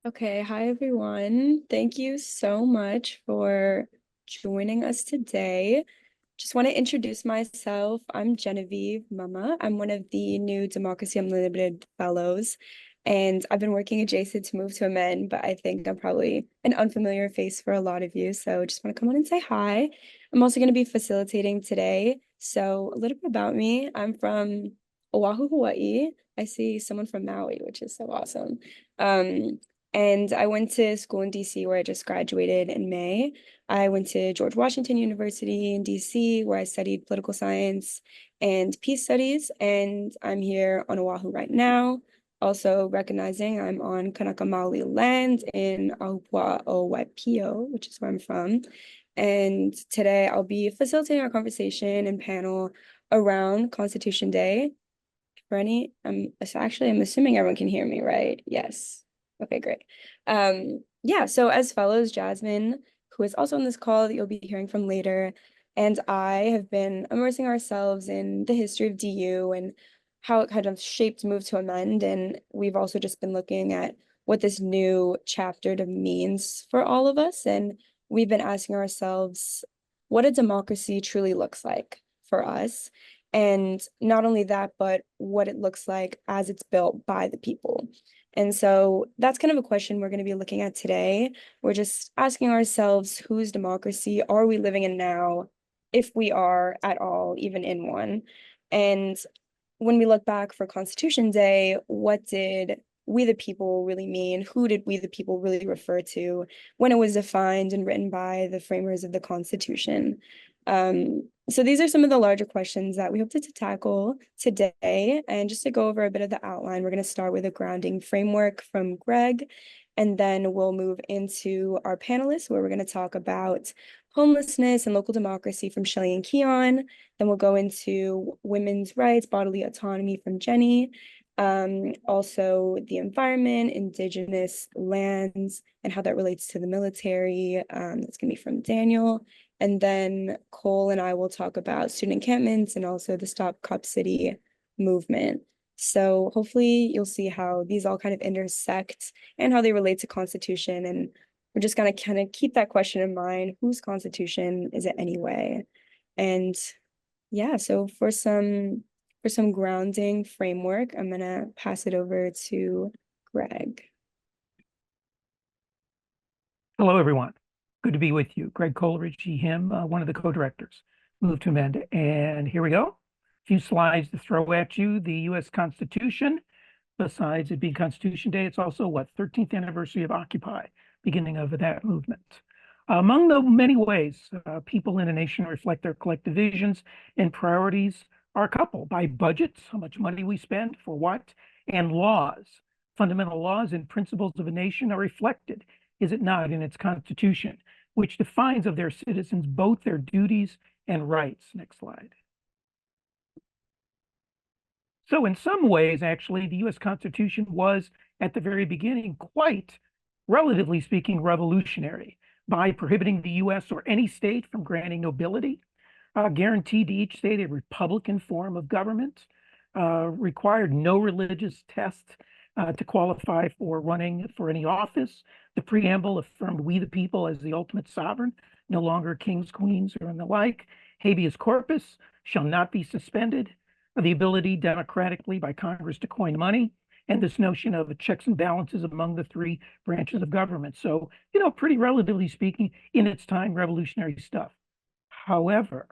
Okay, hi everyone. Thank you so much for joining us today. Just want to introduce myself. I'm Genevieve Mama. I'm one of the new Democracy Unlimited Fellows, and I've been working adjacent to Move to Amend, but I think I'm probably an unfamiliar face for a lot of you. So just want to come on and say hi. I'm also going to be facilitating today. So a little bit about me. I'm from Oahu, Hawaii. I see someone from Maui, which is so awesome. Um, and I went to school in DC where I just graduated in May. I went to George Washington University in DC, where I studied political science and peace studies. And I'm here on Oahu right now, also recognizing I'm on Kanaka Maoli land in Ahupua'o Waipio, which is where I'm from. And today I'll be facilitating our conversation and panel around Constitution Day. For any, I'm assuming everyone can hear me, right? Yes. Okay, great. Yeah, so as fellows, Jasmine, who is also on this call that you'll be hearing from later, and I have been immersing ourselves in the history of DU and how it kind of shaped Move to Amend. And we've also just been looking at what this new chapter means for all of us. And we've been asking ourselves what a democracy truly looks like for us. And not only that, but what it looks like as it's built by the people. And so that's kind of a question we're going to be looking at today. We're just asking ourselves, whose democracy are we living in now, if we are at all even in one? And when we look back for Constitution Day, what did we the people really mean? Who did we the people really refer to when it was defined and written by the framers of the Constitution? So these are some of the larger questions that we hope to tackle today. And just to go over a bit of the outline, we're going to start with a grounding framework from Greg, and then we'll move into our panelists where we're going to talk about homelessness and local democracy from Shelley and Keon. Then we'll go into women's rights, bodily autonomy from Jenny. Also the environment, indigenous lands, and how that relates to the military. That's going to be from Daniel. And then Cole and I will talk about student encampments and also the Stop Cop City movement. So hopefully you'll see how these all kind of intersect and how they relate to Constitution. And we're just gonna kind of keep that question in mind. Whose Constitution is it anyway? And yeah, so for some grounding framework, I'm gonna pass it over to Greg. Hello, everyone. Good to be with you. Greg Coleridge, him, one of the co-directors, Move to Amend. And here we go. A few slides to throw at you. The U.S. Constitution, besides it being Constitution Day, it's also, 13th anniversary of Occupy, beginning of that movement. Among the many ways people in a nation reflect their collective visions and priorities are coupled by budgets, how much money we spend for what, and laws. Fundamental laws and principles of a nation are reflected, is it not, in its constitution, which defines of their citizens both their duties and rights. Next slide. So in some ways, actually, the U.S. Constitution was, at the very beginning, quite, relatively speaking, revolutionary by prohibiting the U.S. or any state from granting nobility, guaranteed to each state a republican form of government, required no religious test to qualify for running for any office. The preamble affirmed we the people as the ultimate sovereign, no longer kings, queens, or the like. Habeas corpus shall not be suspended. The ability democratically by Congress to coin money, and this notion of checks and balances among the three branches of government. So, pretty relatively speaking, in its time, revolutionary stuff. However,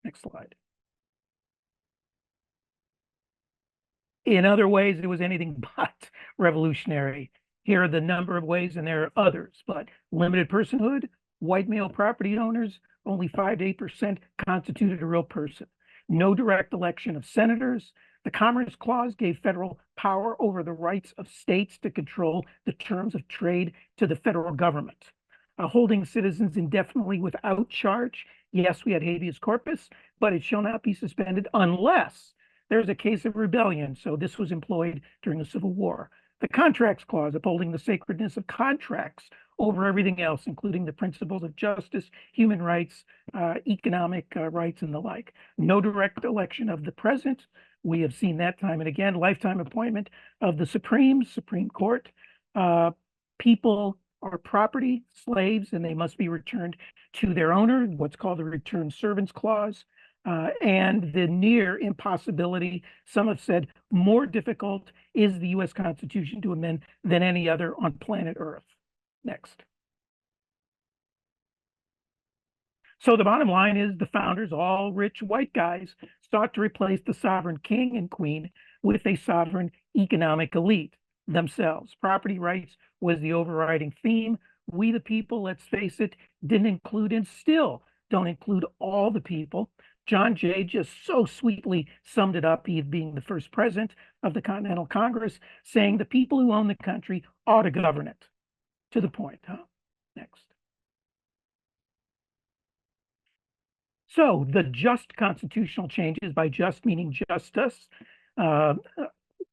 next slide. In other ways, it was anything but revolutionary. Here are the number of ways, and there are others, but limited personhood, white male property owners, only 5 to 8% constituted a real person. No direct election of senators. The Commerce Clause gave federal power over the rights of states to control the terms of trade to the federal government. Holding citizens indefinitely without charge. Yes, we had habeas corpus, but it shall not be suspended unless there's a case of rebellion. So this was employed during the Civil War. The Contracts Clause, upholding the sacredness of contracts over everything else, including the principles of justice, human rights, economic rights, and the like. No direct election of the president. We have seen that time and again. Lifetime appointment of the Supreme Court. Uh, People are property, slaves, and they must be returned to their owner, what's called the Return Servants Clause, and the near impossibility, some have said more difficult, is the U.S. Constitution to amend than any other on planet Earth. Next. So the bottom line is the founders, all rich white guys, sought to replace the sovereign king and queen with a sovereign economic elite themselves. Property rights was the overriding theme. We the people, let's face it, didn't include and still don't include all the people. John Jay just so sweetly summed it up, he being the first president of the Continental Congress, saying the people who own the country ought to govern it. To the point, huh? Next. So the just constitutional changes, by just meaning justice, uh,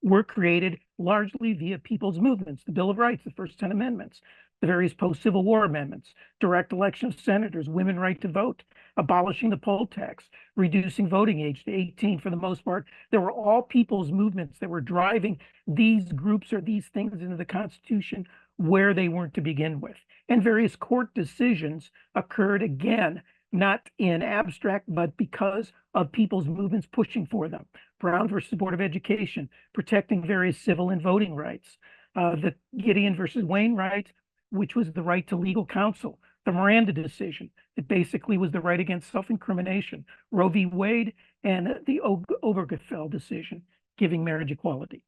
were created largely via people's movements, the Bill of Rights, the first 10 amendments, the various post-Civil War amendments, direct election of senators, women right to vote, abolishing the poll tax, reducing voting age to 18 for the most part. They were all people's movements that were driving these groups or these things into the Constitution where they weren't to begin with. And various court decisions occurred again, not in abstract, but because of people's movements pushing for them. Brown versus Board of Education, protecting various civil and voting rights. The Gideon versus Wainwright, which was the right to legal counsel. The Miranda decision, that basically was the right against self-incrimination. Roe v. Wade, and the Obergefell decision, giving marriage equality.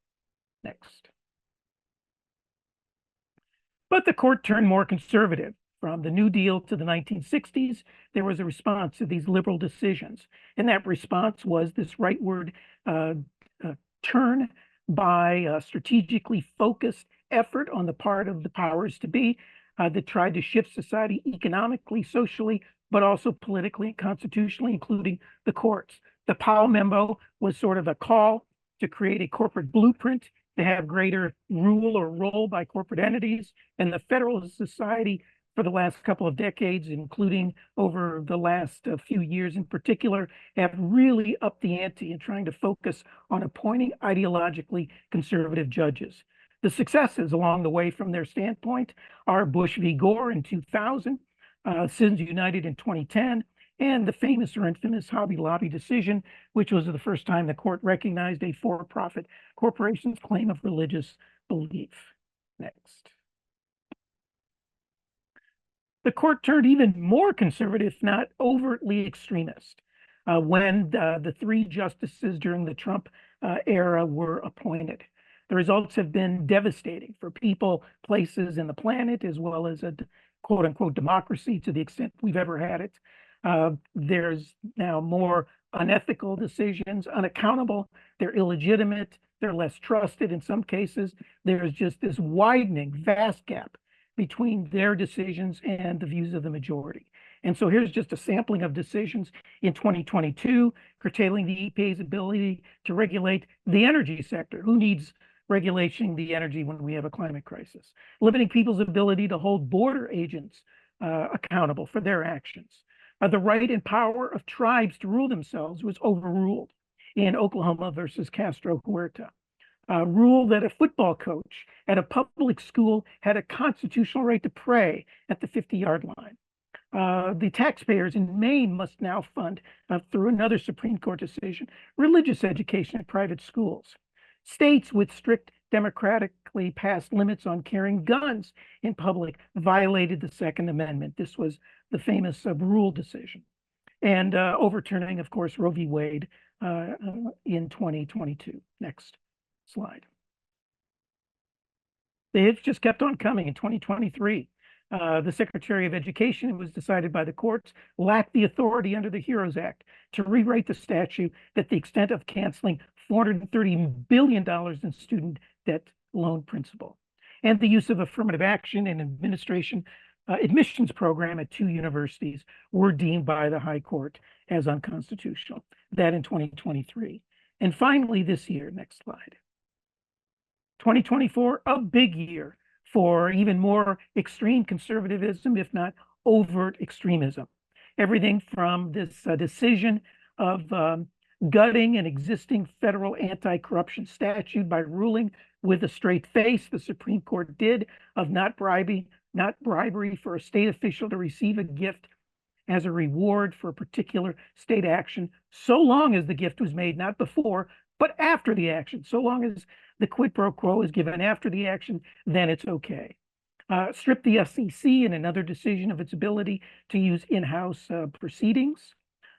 Next. But the court turned more conservative. From the New Deal to the 1960s, there was a response to these liberal decisions. And that response was this rightward turn by a strategically focused effort on the part of the powers to be that tried to shift society economically, socially, but also politically and constitutionally, including the courts. The Powell memo was sort of a call to create a corporate blueprint to have greater rule or role by corporate entities. And the Federalist Society for the last couple of decades, including over the last few years in particular, have really upped the ante in trying to focus on appointing ideologically conservative judges. The successes along the way from their standpoint are Bush v. Gore in 2000, Citizens United in 2010, and the famous or infamous Hobby Lobby decision, which was the first time the court recognized a for-profit corporation's claim of religious belief. Next. The court turned even more conservative, if not overtly extremist, when the three justices during the Trump era were appointed. The results have been devastating for people, places, and the planet, as well as a quote unquote democracy to the extent we've ever had it. There's now more unethical decisions, unaccountable, they're illegitimate, they're less trusted in some cases. There's just this widening, vast gap between their decisions and the views of the majority. And so here's just a sampling of decisions in 2022, curtailing the EPA's ability to regulate the energy sector. Who needs regulating the energy when we have a climate crisis? Limiting people's ability to hold border agents accountable for their actions. The right and power of tribes to rule themselves was overruled in Oklahoma versus Castro Huerta. Rule that a football coach at a public school had a constitutional right to pray at the 50-yard line. The taxpayers in Maine must now fund, through another Supreme Court decision, religious education at private schools. States with strict democratically passed limits on carrying guns in public violated the Second Amendment. This was the famous Rule decision. And overturning, of course, Roe v. Wade in 2022. Next slide. The hits just kept on coming in 2023. The Secretary of Education, it was decided by the courts, lacked the authority under the HEROES Act to rewrite the statute that the extent of canceling $430 billion in student debt loan principal, and the use of affirmative action and admissions program at 2 universities were deemed by the High Court as unconstitutional. That in 2023. And finally, this year, next slide. 2024, a big year for even more extreme conservatism, if not overt extremism. Everything from this decision of gutting an existing federal anti-corruption statute by ruling with a straight face, the Supreme Court did, of not bribery for a state official to receive a gift as a reward for a particular state action, so long as the gift was made not before, but after the action. So long as the quid pro quo is given after the action, then it's okay. Strip the SEC in another decision of its ability to use in-house proceedings.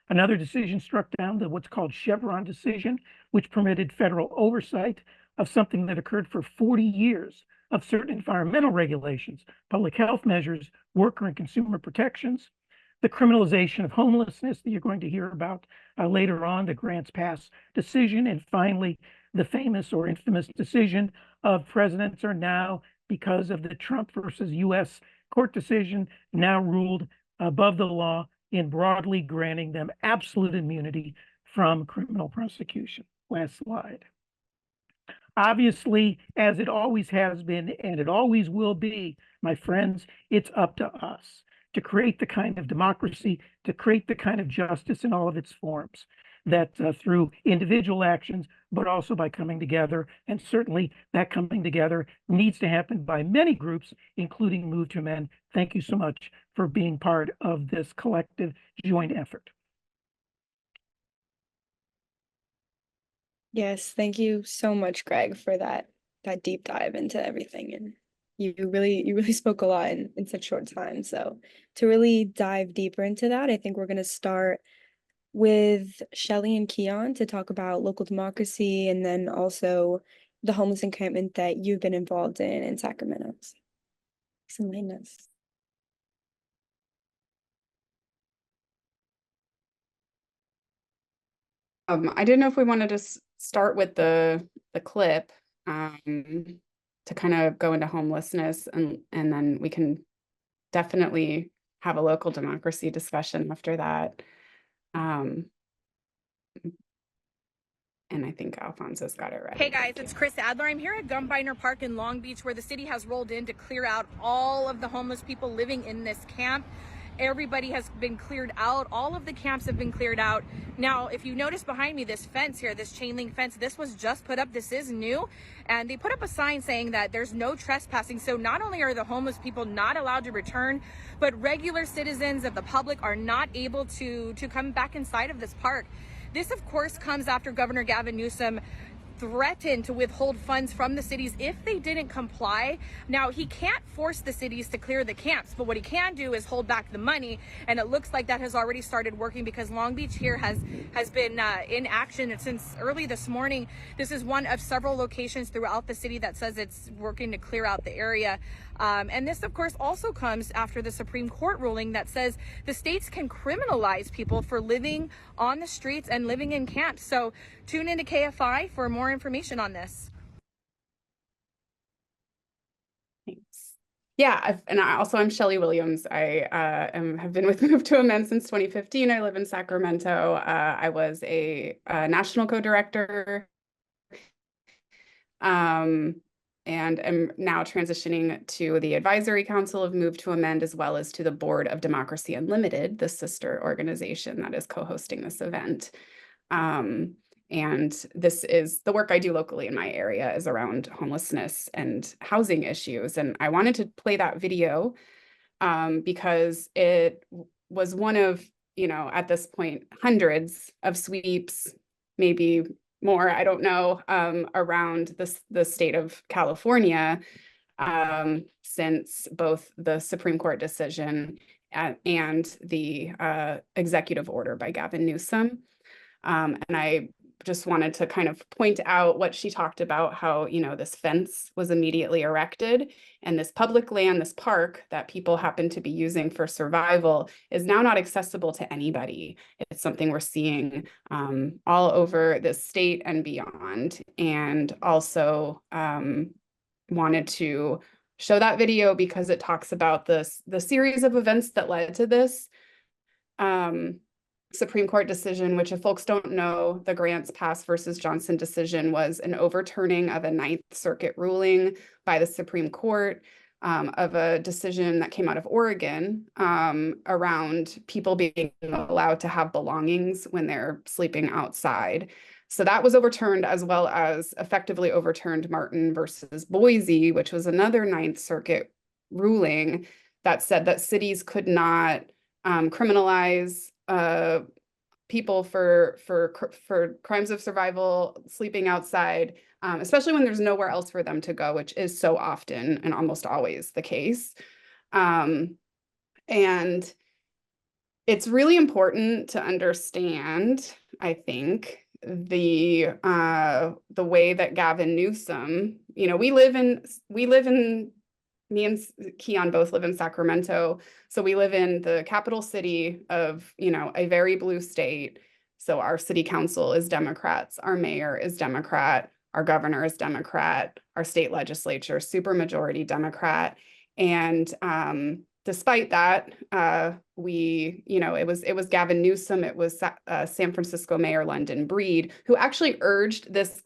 Another decision struck down the what's called Chevron decision, which permitted federal oversight of something that occurred for 40 years of certain environmental regulations, public health measures, worker and consumer protections, the criminalization of homelessness that you're going to hear about later on, the Grants Pass decision, and finally, the famous or infamous decision of presidents are now, because of the Trump versus U.S. court decision, now ruled above the law in broadly granting them absolute immunity from criminal prosecution. Last slide. Obviously, as it always has been, and it always will be, my friends, it's up to us to create the kind of democracy, to create the kind of justice in all of its forms, that through individual actions, but also by coming together. And certainly that coming together needs to happen by many groups, including Move to Amend. Thank you so much for being part of this collective joint effort. Yes, thank you so much, Greg, for that deep dive into everything. And you really spoke a lot in such short time. So to really dive deeper into that, I think we're going to start with Shelley and Keon to talk about local democracy and then also the homeless encampment that you've been involved in Sacramento. Enlighten us. I didn't know if we wanted to start with the clip to kind of go into homelessness, and then we can definitely have a local democracy discussion after that. And I think Alfonso's got it ready. Hey guys, it's Chris Adler. I'm here at Gumbiner Park in Long Beach, where the city has rolled in to clear out all of the homeless people living in this camp. Everybody has been cleared out. All of the camps have been cleared out. Now, if you notice behind me, this fence here, this chain link fence, this was just put up. This is new. And they put up a sign saying that there's no trespassing. So not only are the homeless people not allowed to return, but regular citizens of the public are not able to come back inside of this park. This, of course, comes after Governor Gavin Newsom threatened to withhold funds from the cities if they didn't comply. Now, he can't force the cities to clear the camps, but what he can do is hold back the money, and it looks like that has already started working, because Long Beach here has been in action since early this morning. This is one of several locations throughout the city that says it's working to clear out the area. And this, of course, also comes after the Supreme Court ruling that says the states can criminalize people for living on the streets and living in camps. So tune into KFI for more information on this. Thanks. Yeah, I'm Shelley Williams. I have been with Move to Amend since 2015. I live in Sacramento. I was a national co-director. And am now transitioning to the Advisory Council of Move to Amend, as well as to the Board of Democracy Unlimited, the sister organization that is co-hosting this event. And this is the work I do locally in my area, is around homelessness and housing issues. And I wanted to play that video because it was one of, at this point, hundreds of sweeps, maybe more, I don't know, around the state of California since both the Supreme Court decision and the executive order by Gavin Newsom. And I just wanted to kind of point out what she talked about, how, this fence was immediately erected, and this public land, this park that people happen to be using for survival, is now not accessible to anybody. It's something we're seeing all over the state and beyond. And also wanted to show that video because it talks about the series of events that led to this Supreme Court decision, which, if folks don't know, the Grants Pass versus Johnson decision was an overturning of a Ninth Circuit ruling by the Supreme Court, of a decision that came out of Oregon around people being allowed to have belongings when they're sleeping outside. So that was overturned, as well as effectively overturned Martin versus Boise, which was another Ninth Circuit ruling that said that cities could not criminalize people for crimes of survival, sleeping outside, especially when there's nowhere else for them to go, which is so often and almost always the case. And it's really important to understand, I think, the way that Gavin Newsom, me and Keon both live in Sacramento. So we live in the capital city of, a very blue state. So our city council is Democrats, our mayor is Democrat, our governor is Democrat, our state legislature, supermajority Democrat. And despite that, it was Gavin Newsom, it was San Francisco Mayor London Breed, who actually urged this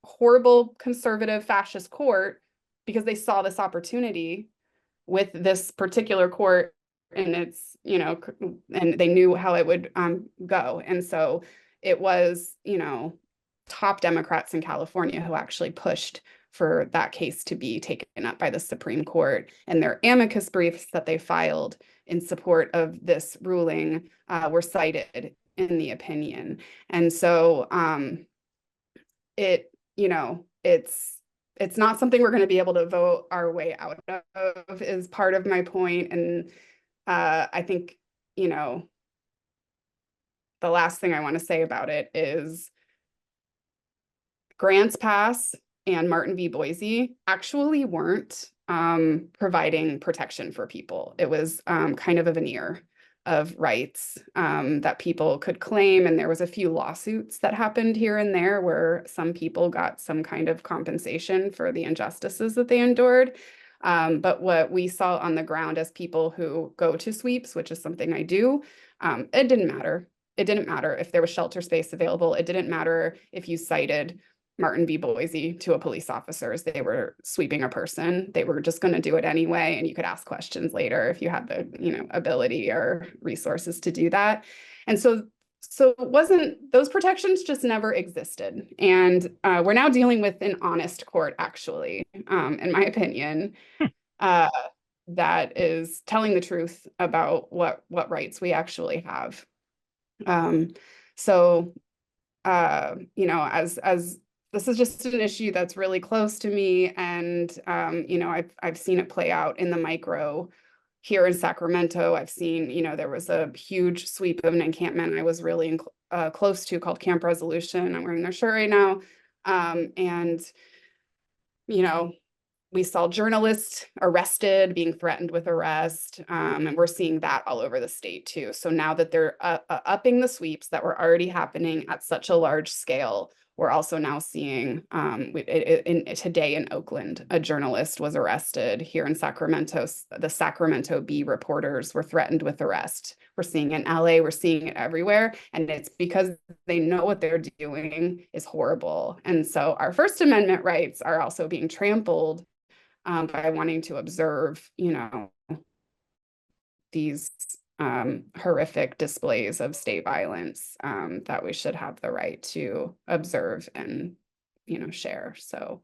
horrible conservative fascist court, because they saw this opportunity with this particular court, and it's, and they knew how it would go. And so it was, top Democrats in California who actually pushed for that case to be taken up by the Supreme Court. And their amicus briefs that they filed in support of this ruling were cited in the opinion. And so it's not something we're going to be able to vote our way out of, is part of my point. And I think, the last thing I want to say about it is Grants Pass and Martin v. Boise actually weren't providing protection for people. It was kind of a veneer of rights that people could claim. And there was a few lawsuits that happened here and there where some people got some kind of compensation for the injustices that they endured. But what we saw on the ground as people who go to sweeps, which is something I do, it didn't matter. It didn't matter if there was shelter space available. It didn't matter if you cited Martin v. Boise to a police officers. They were sweeping a person. They were just going to do it anyway. And you could ask questions later if you had the, ability or resources to do that. And so it wasn't, those protections just never existed. And we're now dealing with an honest court, actually, in my opinion, that is telling the truth about what rights we actually have. As this is just an issue that's really close to me, and I've seen it play out in the micro here in Sacramento. I've seen, there was a huge sweep of an encampment I was really close to called Camp Resolution. I'm wearing their shirt right now, and we saw journalists arrested, being threatened with arrest, and we're seeing that all over the state too. So now that they're upping the sweeps that were already happening at such a large scale, we're also now seeing today in Oakland, a journalist was arrested. Here in Sacramento, the Sacramento Bee reporters were threatened with arrest. We're seeing it in LA, we're seeing it everywhere. And it's because they know what they're doing is horrible. And so our First Amendment rights are also being trampled by wanting to observe, these horrific displays of state violence that we should have the right to observe and, share. So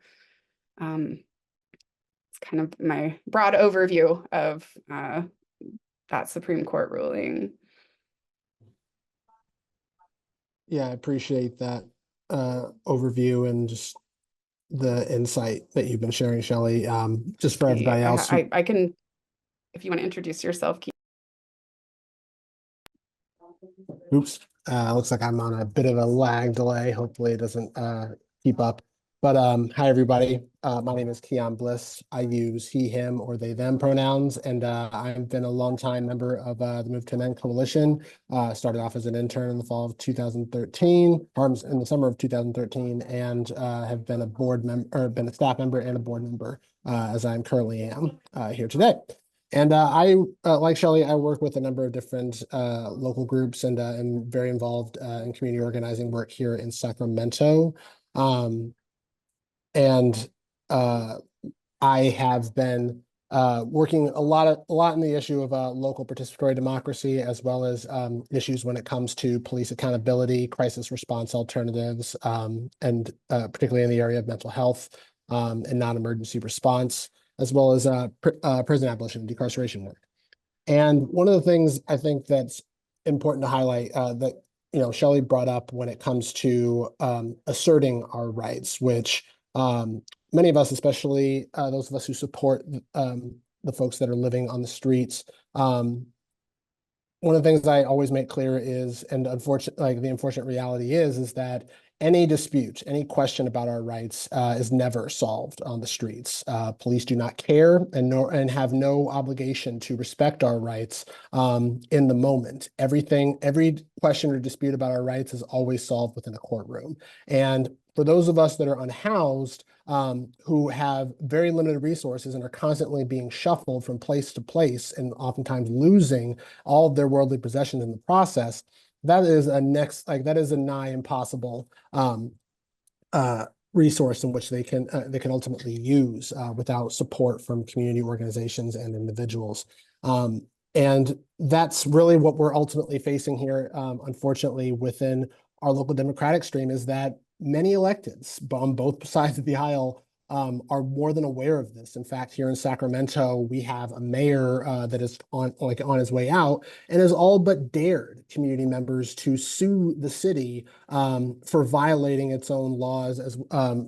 it's kind of my broad overview of that Supreme Court ruling. Yeah, I appreciate that overview and just the insight that you've been sharing, Shelley. Just for everybody else. I can, if you want to introduce yourself, Keith. Oops, looks like I'm on a bit of a lag delay. Hopefully it doesn't keep up. But hi, everybody. My name is Keon Bliss. I use he, him, or they, them pronouns. And I've been a longtime member of the Move to Amend Coalition. Started off as an intern in the fall of 2013, or in the summer of 2013, and have been a board member, or been a staff member and a board member, as I currently am here today. And I, like Shelley, I work with a number of different local groups and am very involved in community organizing work here in Sacramento. I have been working a lot in the issue of local participatory democracy, as well as issues when it comes to police accountability, crisis response alternatives, and particularly in the area of mental health and non-emergency response, as well as prison abolition and decarceration work. And one of the things I think that's important to highlight that Shelley brought up when it comes to asserting our rights, which many of us, especially those of us who support the folks that are living on the streets, one of the things I always make clear is, and unfortunately, the unfortunate reality is that any dispute, any question about our rights is never solved on the streets. Police do not care and have no obligation to respect our rights in the moment. Every question or dispute about our rights is always solved within a courtroom. And for those of us that are unhoused, who have very limited resources and are constantly being shuffled from place to place and oftentimes losing all of their worldly possessions in the process, that is a nigh impossible resource in which they can ultimately use without support from community organizations and individuals. And that's really what we're ultimately facing here, unfortunately, within our local Democratic stream, is that many electeds on both sides of the aisle are more than aware of this. In fact, here in Sacramento, we have a mayor that is on his way out and has all but dared community members to sue the city for violating its own laws as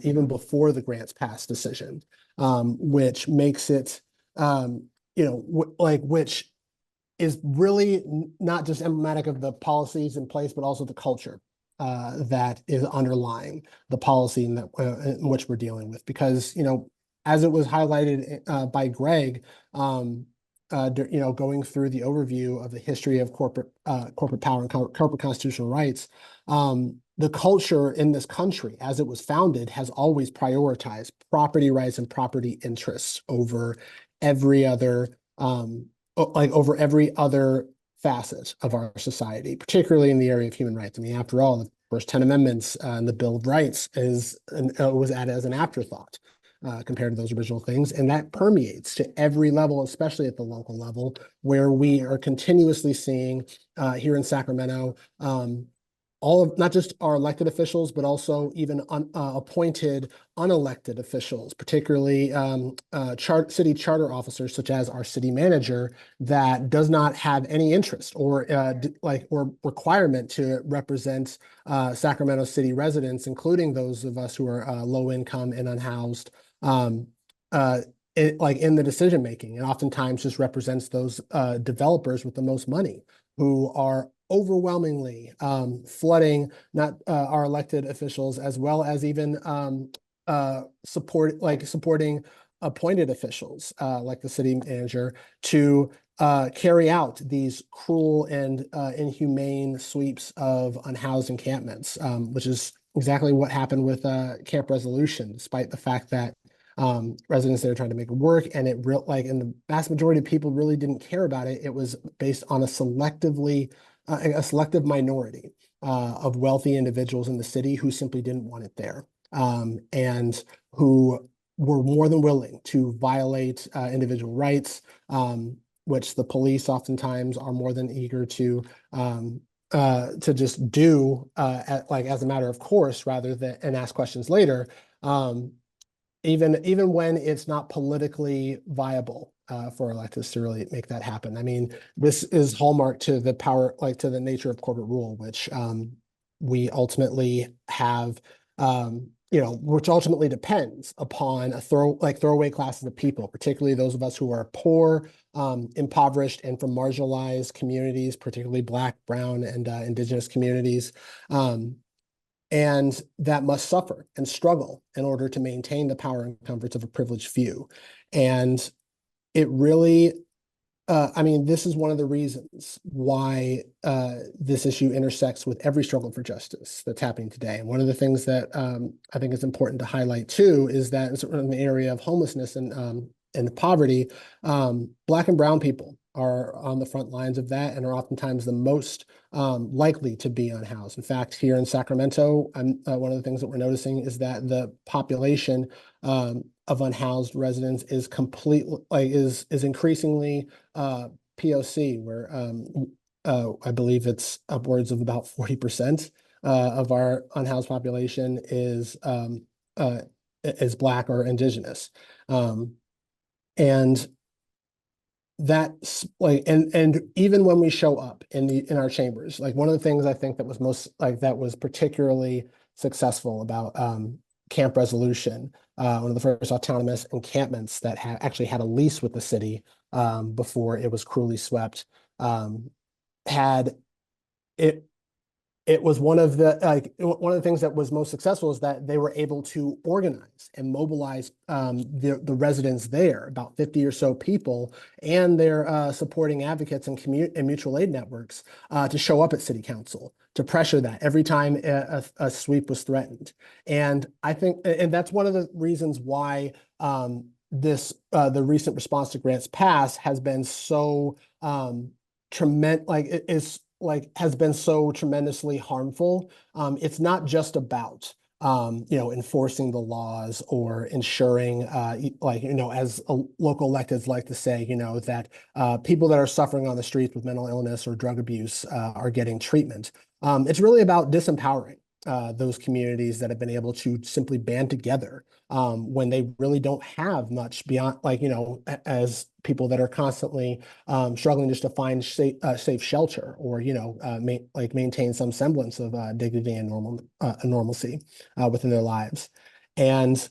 even before the grants pass decision, which makes it which is really not just emblematic of the policies in place, but also the culture that is underlying the policy in which we're dealing with. Because, as it was highlighted by Greg, going through the overview of the history of corporate power and corporate constitutional rights, the culture in this country, as it was founded, has always prioritized property rights and property interests over every other facet of our society, particularly in the area of human rights. I mean, after all, the first 10 amendments and the Bill of Rights was added as an afterthought compared to those original things. And that permeates to every level, especially at the local level, where we are continuously seeing here in Sacramento, all of not just our elected officials, but also even appointed unelected officials, particularly city charter officers, such as our city manager, that does not have any interest or requirement to represent Sacramento city residents, including those of us who are low income and unhoused, in the decision making, and oftentimes just represents those developers with the most money, who are overwhelmingly flooding not our elected officials, as well as even supporting appointed officials like the city manager to carry out these cruel and inhumane sweeps of unhoused encampments, which is exactly what happened with Camp Resolution, despite the fact that residents that are trying to make it work, and and the vast majority of people really didn't care about it. It was based on a selective minority of wealthy individuals in the city who simply didn't want it there, and who were more than willing to violate individual rights, which the police oftentimes are more than eager to just do as a matter of course, rather than and ask questions later. Even when it's not politically viable for electeds to really make that happen. I mean, this is hallmark to the power, to the nature of corporate rule, which we ultimately have, which ultimately depends upon throwaway classes of people, particularly those of us who are poor, impoverished, and from marginalized communities, particularly Black, Brown, and Indigenous communities. And that must suffer and struggle in order to maintain the power and comforts of a privileged few. And it really, this is one of the reasons why this issue intersects with every struggle for justice that's happening today. And one of the things that I think is important to highlight too is that in the area of homelessness and poverty, Black and Brown people are on the front lines of that and are oftentimes the most likely to be unhoused. In fact, here in Sacramento, one of the things that we're noticing is that the population of unhoused residents is completely is increasingly POC, where I believe it's upwards of about 40% of our unhoused population is Black or Indigenous, and that's and even when we show up in our chambers, like one of the things I think that was particularly successful about Camp Resolution, one of the first autonomous encampments that actually had a lease with the city before it was cruelly swept, had it. It was one of the things that was most successful is that they were able to organize and mobilize the residents there, about 50 or so people, and their supporting advocates and mutual aid networks to show up at city council to pressure that every time a sweep was threatened. And I think, and that's one of the reasons why the recent response to Grants Pass has been so tremendous, has been so tremendously harmful. It's not just about enforcing the laws or ensuring as local electeds like to say, that people that are suffering on the streets with mental illness or drug abuse are getting treatment. It's really about disempowering those communities that have been able to simply band together when they really don't have much beyond, as people that are constantly struggling just to find safe shelter or, maintain some semblance of dignity and normalcy within their lives. And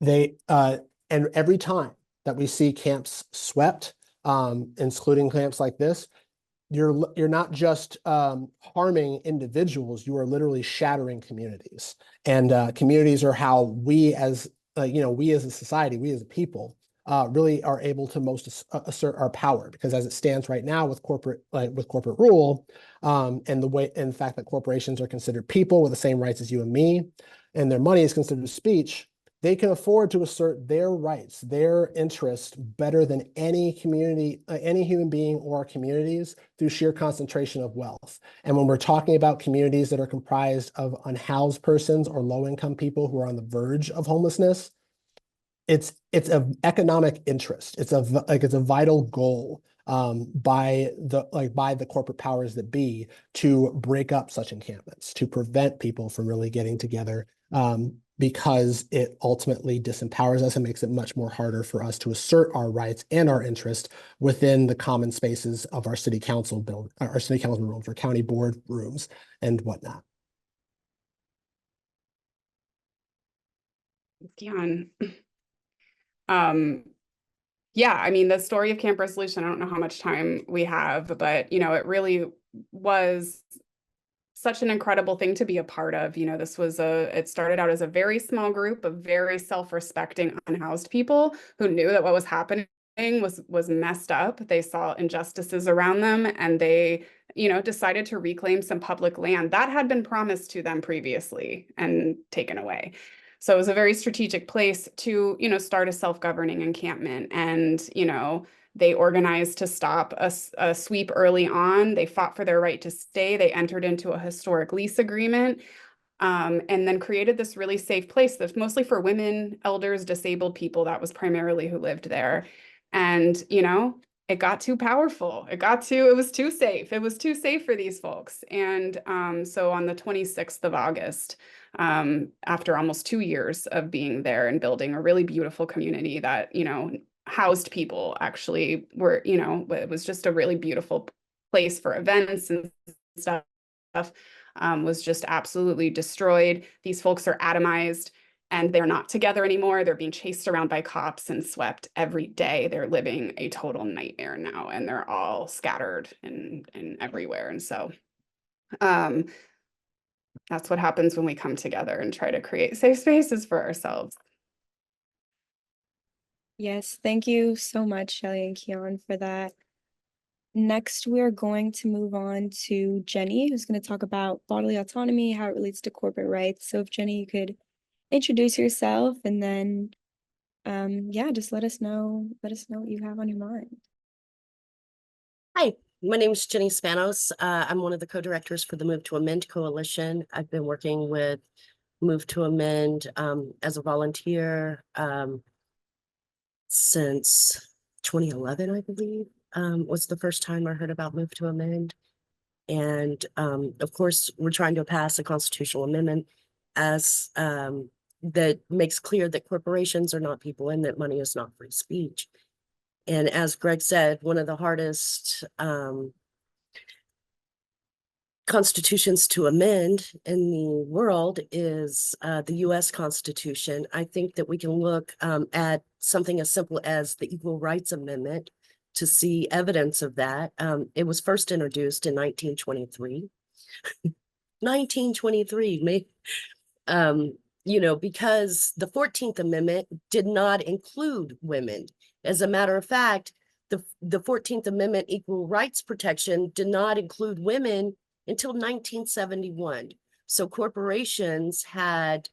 and every time that we see camps swept, including camps like this, you're not just harming individuals, you are literally shattering communities. And communities are how we as a society, we as a people, really are able to most assert our power, because as it stands right now with corporate rule, and the fact that corporations are considered people with the same rights as you and me, and their money is considered speech, they can afford to assert their rights, their interests better than any community, any human being or communities, through sheer concentration of wealth. And when we're talking about communities that are comprised of unhoused persons or low-income people who are on the verge of homelessness, it's an economic interest. It's a vital goal by the corporate powers that be to break up such encampments, to prevent people from really getting together, because it ultimately disempowers us and makes it much more harder for us to assert our rights and our interest within the common spaces of our city council rooms, or county board rooms, and whatnot. Dion. Yeah, I mean, the story of Camp Resolution, I don't know how much time we have, but, it really was such an incredible thing to be a part of. It started out as a very small group of very self-respecting unhoused people who knew that what was happening was messed up. They saw injustices around them, and they, decided to reclaim some public land that had been promised to them previously and taken away. So it was a very strategic place to, start a self-governing encampment. And, they organized to stop a sweep early on. They fought for their right to stay. They entered into a historic lease agreement, and then created this really safe place that's mostly for women, elders, disabled people. That was primarily who lived there. And, it got too powerful. It was too safe. It was too safe for these folks. And so on the 26th of August, after almost 2 years of being there and building a really beautiful community that, housed people, actually were, it was just a really beautiful place for events and stuff, was just absolutely destroyed. These folks are atomized, and they're not together anymore. They're being chased around by cops and swept every day. They're living a total nightmare now, and they're all scattered and everywhere. And so that's what happens when we come together and try to create safe spaces for ourselves. Yes, thank you so much, Shelly and Keon, for that. Next, we are going to move on to Jenny, who's going to talk about bodily autonomy, how it relates to corporate rights. So if Jenny, you could introduce yourself, and then just let us know what you have on your mind. Hi, my name is Jenny Spanos. I'm one of the co-directors for the Move to Amend Coalition. I've been working with Move to Amend as a volunteer since 2011, I believe, was the first time I heard about move to amend. And of course, we're trying to pass a constitutional amendment as that makes clear that corporations are not people and that money is not free speech. And as Greg said, one of the hardest constitutions to amend in the world is the US Constitution. I think that we can look at something as simple as the Equal Rights Amendment to see evidence of that. It was first introduced in 1923. 1923, you know, because the 14th Amendment did not include women. As a matter of fact, the 14th Amendment equal rights protection did not include women until 1971. So corporations had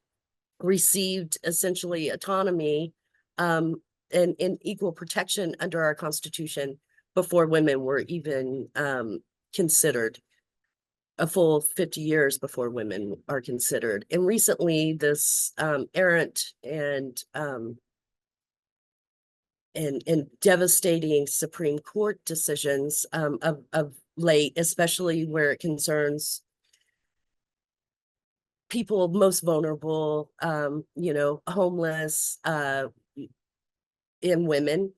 received essentially autonomy and equal protection under our Constitution before women were even considered. A full 50 years before women are considered. And recently this errant and devastating Supreme Court decisions of late, especially where it concerns people most vulnerable, you know, homeless, and women,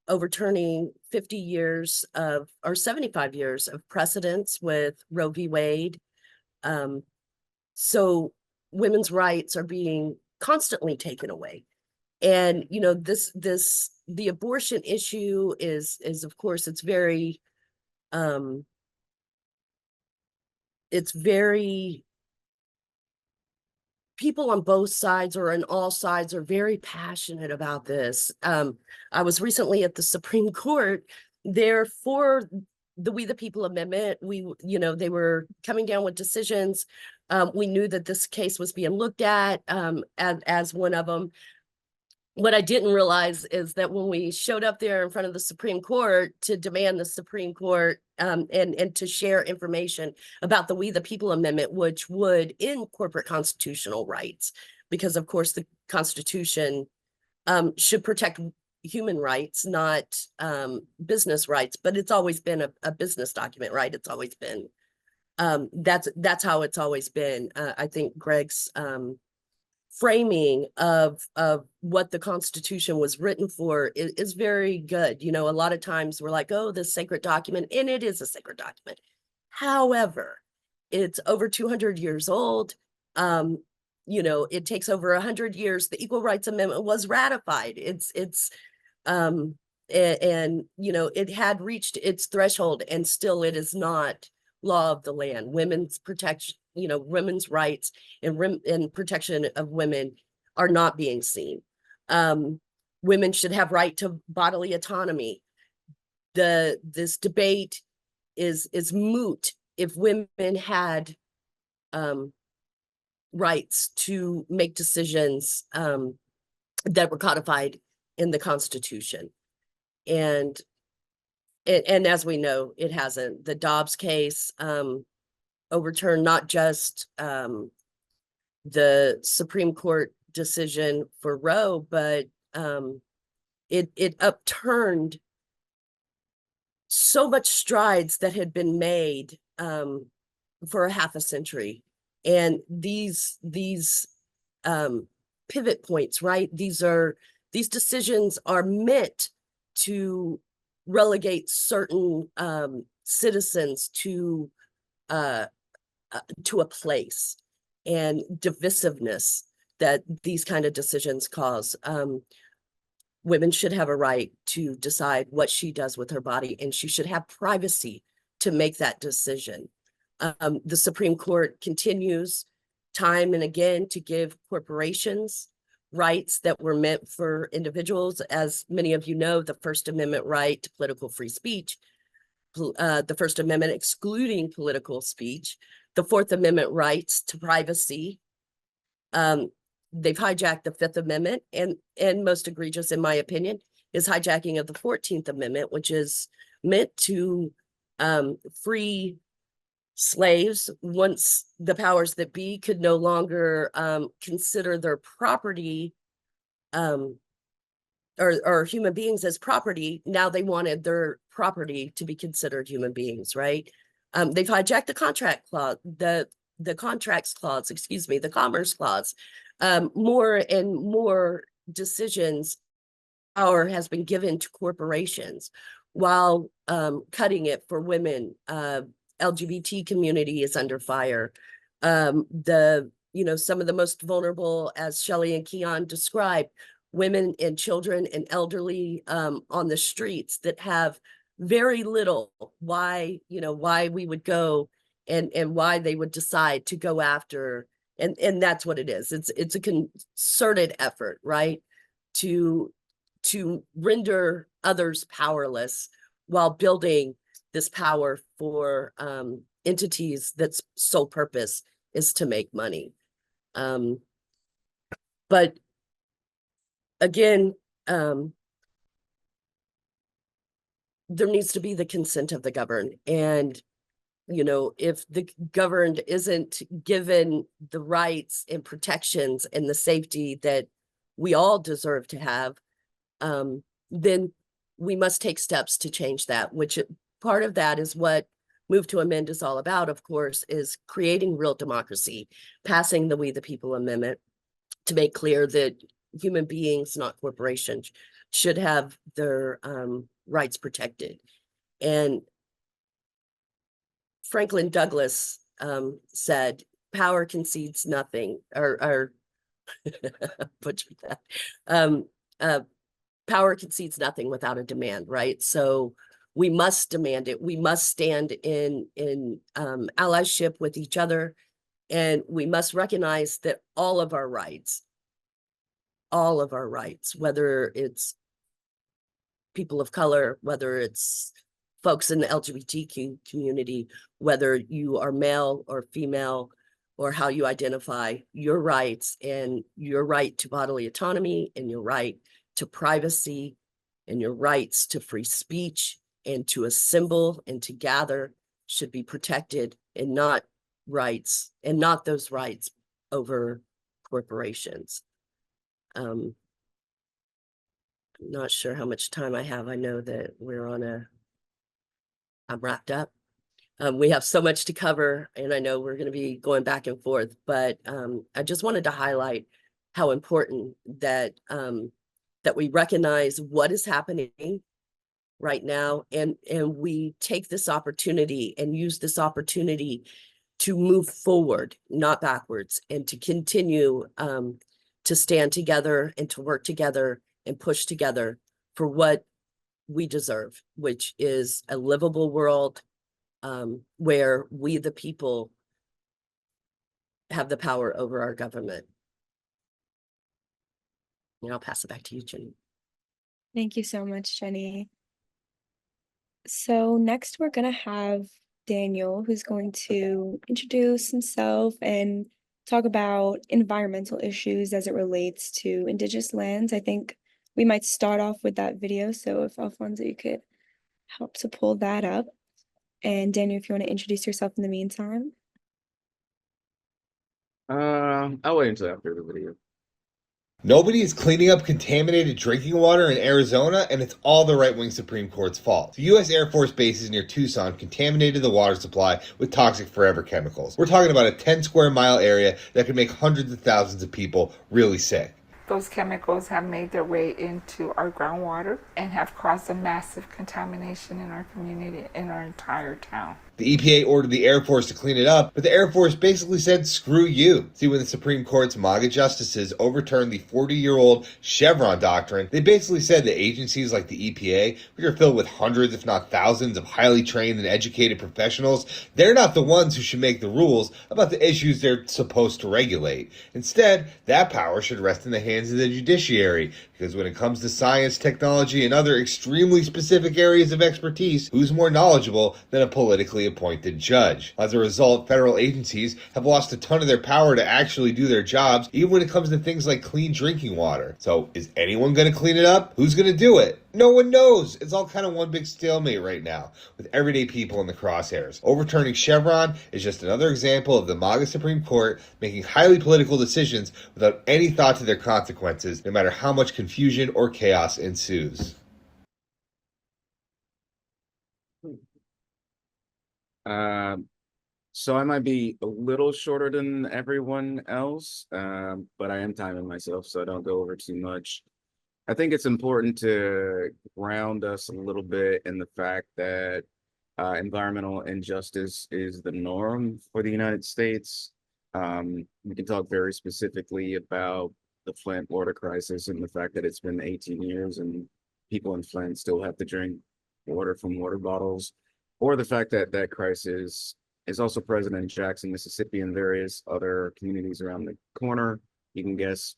overturning 50 years of, or 75 years of precedents with Roe v. Wade. So women's rights are being constantly taken away. And, you know, the abortion issue is of course, it's very, people on both sides or on all sides are very passionate about this. I was recently at the Supreme Court there for the We the People Amendment. You know, they were coming down with decisions. We knew that this case was being looked at as one of them. What I didn't realize is that when we showed up there in front of the Supreme Court to demand the Supreme Court and to share information about the We the People Amendment, which would end corporate constitutional rights, because of course the Constitution should protect human rights, not business rights, but it's always been a business document, right? It's always been, that's how it's always been. I think Greg's framing of what the Constitution was written for is very good. You know, a lot of times we're like, oh, this sacred document, and it is a sacred document. However, it's over 200 years old. You know, it takes over 100 years. The Equal Rights Amendment was ratified. And you know, it had reached its threshold, and still it is not law of the land. Women's protection, you know, women's rights and protection of women are not being seen. Women should have right to bodily autonomy. This debate is moot if women had rights to make decisions that were codified in the Constitution. And as we know, it hasn't. The Dobbs case overturned not just the Supreme Court decision for Roe, but it upturned so much strides that had been made for a half a century. And these pivot points, right? These decisions are meant to relegate certain citizens to a place, and divisiveness that these kind of decisions cause. Women should have a right to decide what she does with her body, and she should have privacy to make that decision. The Supreme Court continues time and again to give corporations rights that were meant for individuals. As many of you know, the First Amendment right to political free speech, the First Amendment excluding political speech, the Fourth Amendment rights to privacy. They've hijacked the Fifth Amendment, and most egregious, in my opinion, is hijacking of the 14th Amendment, which is meant to free slaves once the powers that be could no longer consider their property or human beings as property. Now they wanted their property to be considered human beings, right? They've hijacked the contract clause, the contracts clause, excuse me, the commerce clause. More and more decisions power has been given to corporations while cutting it for women. LGBT community is under fire. Some of the most vulnerable, as Shelley and Keon described, women and children and elderly on the streets that have very little. Why we would go and why they would decide to go after, and that's what it is. It's a concerted effort, right? To render others powerless while building this power for entities that's sole purpose is to make money. But again, there needs to be the consent of the governed. And, if the governed isn't given the rights and protections and the safety that we all deserve to have, then we must take steps to change that, which part of that is what Move to Amend is all about, of course, is creating real democracy, passing the We the People Amendment to make clear that human beings, not corporations, should have their rights protected. And Franklin Douglas said, power concedes nothing, or butchered that. Power concedes nothing without a demand, right? So we must demand it. We must stand in allyship with each other, and we must recognize that all of our rights, whether it's people of color, whether it's folks in the LGBTQ community, whether you are male or female, or how you identify, your rights and your right to bodily autonomy and your right to privacy and your rights to free speech and to assemble and to gather should be protected, and not those rights over corporations. I'm not sure how much time I have. I know that I'm wrapped up. We have so much to cover, and I know we're going to be going back and forth, but I just wanted to highlight how important that we recognize what is happening right now, and we take this opportunity and use this opportunity to move forward, not backwards, and to continue to stand together and to work together and push together for what we deserve, which is a livable world where we, the people, have the power over our government. And I'll pass it back to you, Jenny. Thank you so much, Jenny. So next we're going to have Daniel, who's going to introduce himself and talk about environmental issues as it relates to Indigenous lands. I think we might start off with that video. So if Alfonso, you could help to pull that up. And Daniel, if you want to introduce yourself in the meantime. I'll wait until after the video. Nobody is cleaning up contaminated drinking water in Arizona, and it's all the right-wing Supreme Court's fault. The U.S. Air Force bases near Tucson contaminated the water supply with toxic forever chemicals. We're talking about a 10-square-mile area that could make hundreds of thousands of people really sick. Those chemicals have made their way into our groundwater and have caused a massive contamination in our community, in our entire town. The EPA ordered the Air Force to clean it up, but the Air Force basically said, screw you. See, when the Supreme Court's MAGA justices overturned the 40-year-old Chevron doctrine, they basically said that agencies like the EPA, which are filled with hundreds, if not thousands, of highly trained and educated professionals, they're not the ones who should make the rules about the issues they're supposed to regulate. Instead, that power should rest in the hands of the judiciary, because when it comes to science, technology, and other extremely specific areas of expertise, who's more knowledgeable than a politically federally appointed judge. As a result, federal agencies have lost a ton of their power to actually do their jobs, even when it comes to things like clean drinking water. So is anyone going to clean it up? Who's going to do it? No one knows. It's all kind of one big stalemate right now, with everyday people in the crosshairs. Overturning Chevron is just another example of the MAGA Supreme Court making highly political decisions without any thought to their consequences, no matter how much confusion or chaos ensues. So I might be a little shorter than everyone else, but I am timing myself so I don't go over too much. I think it's important to ground us a little bit in the fact that environmental injustice is the norm for the United States. We can talk very specifically about the Flint water crisis and the fact that it's been 18 years and people in Flint still have to drink water from water bottles, or the fact that that crisis is also present in Jackson, Mississippi, and various other communities around the corner. You can guess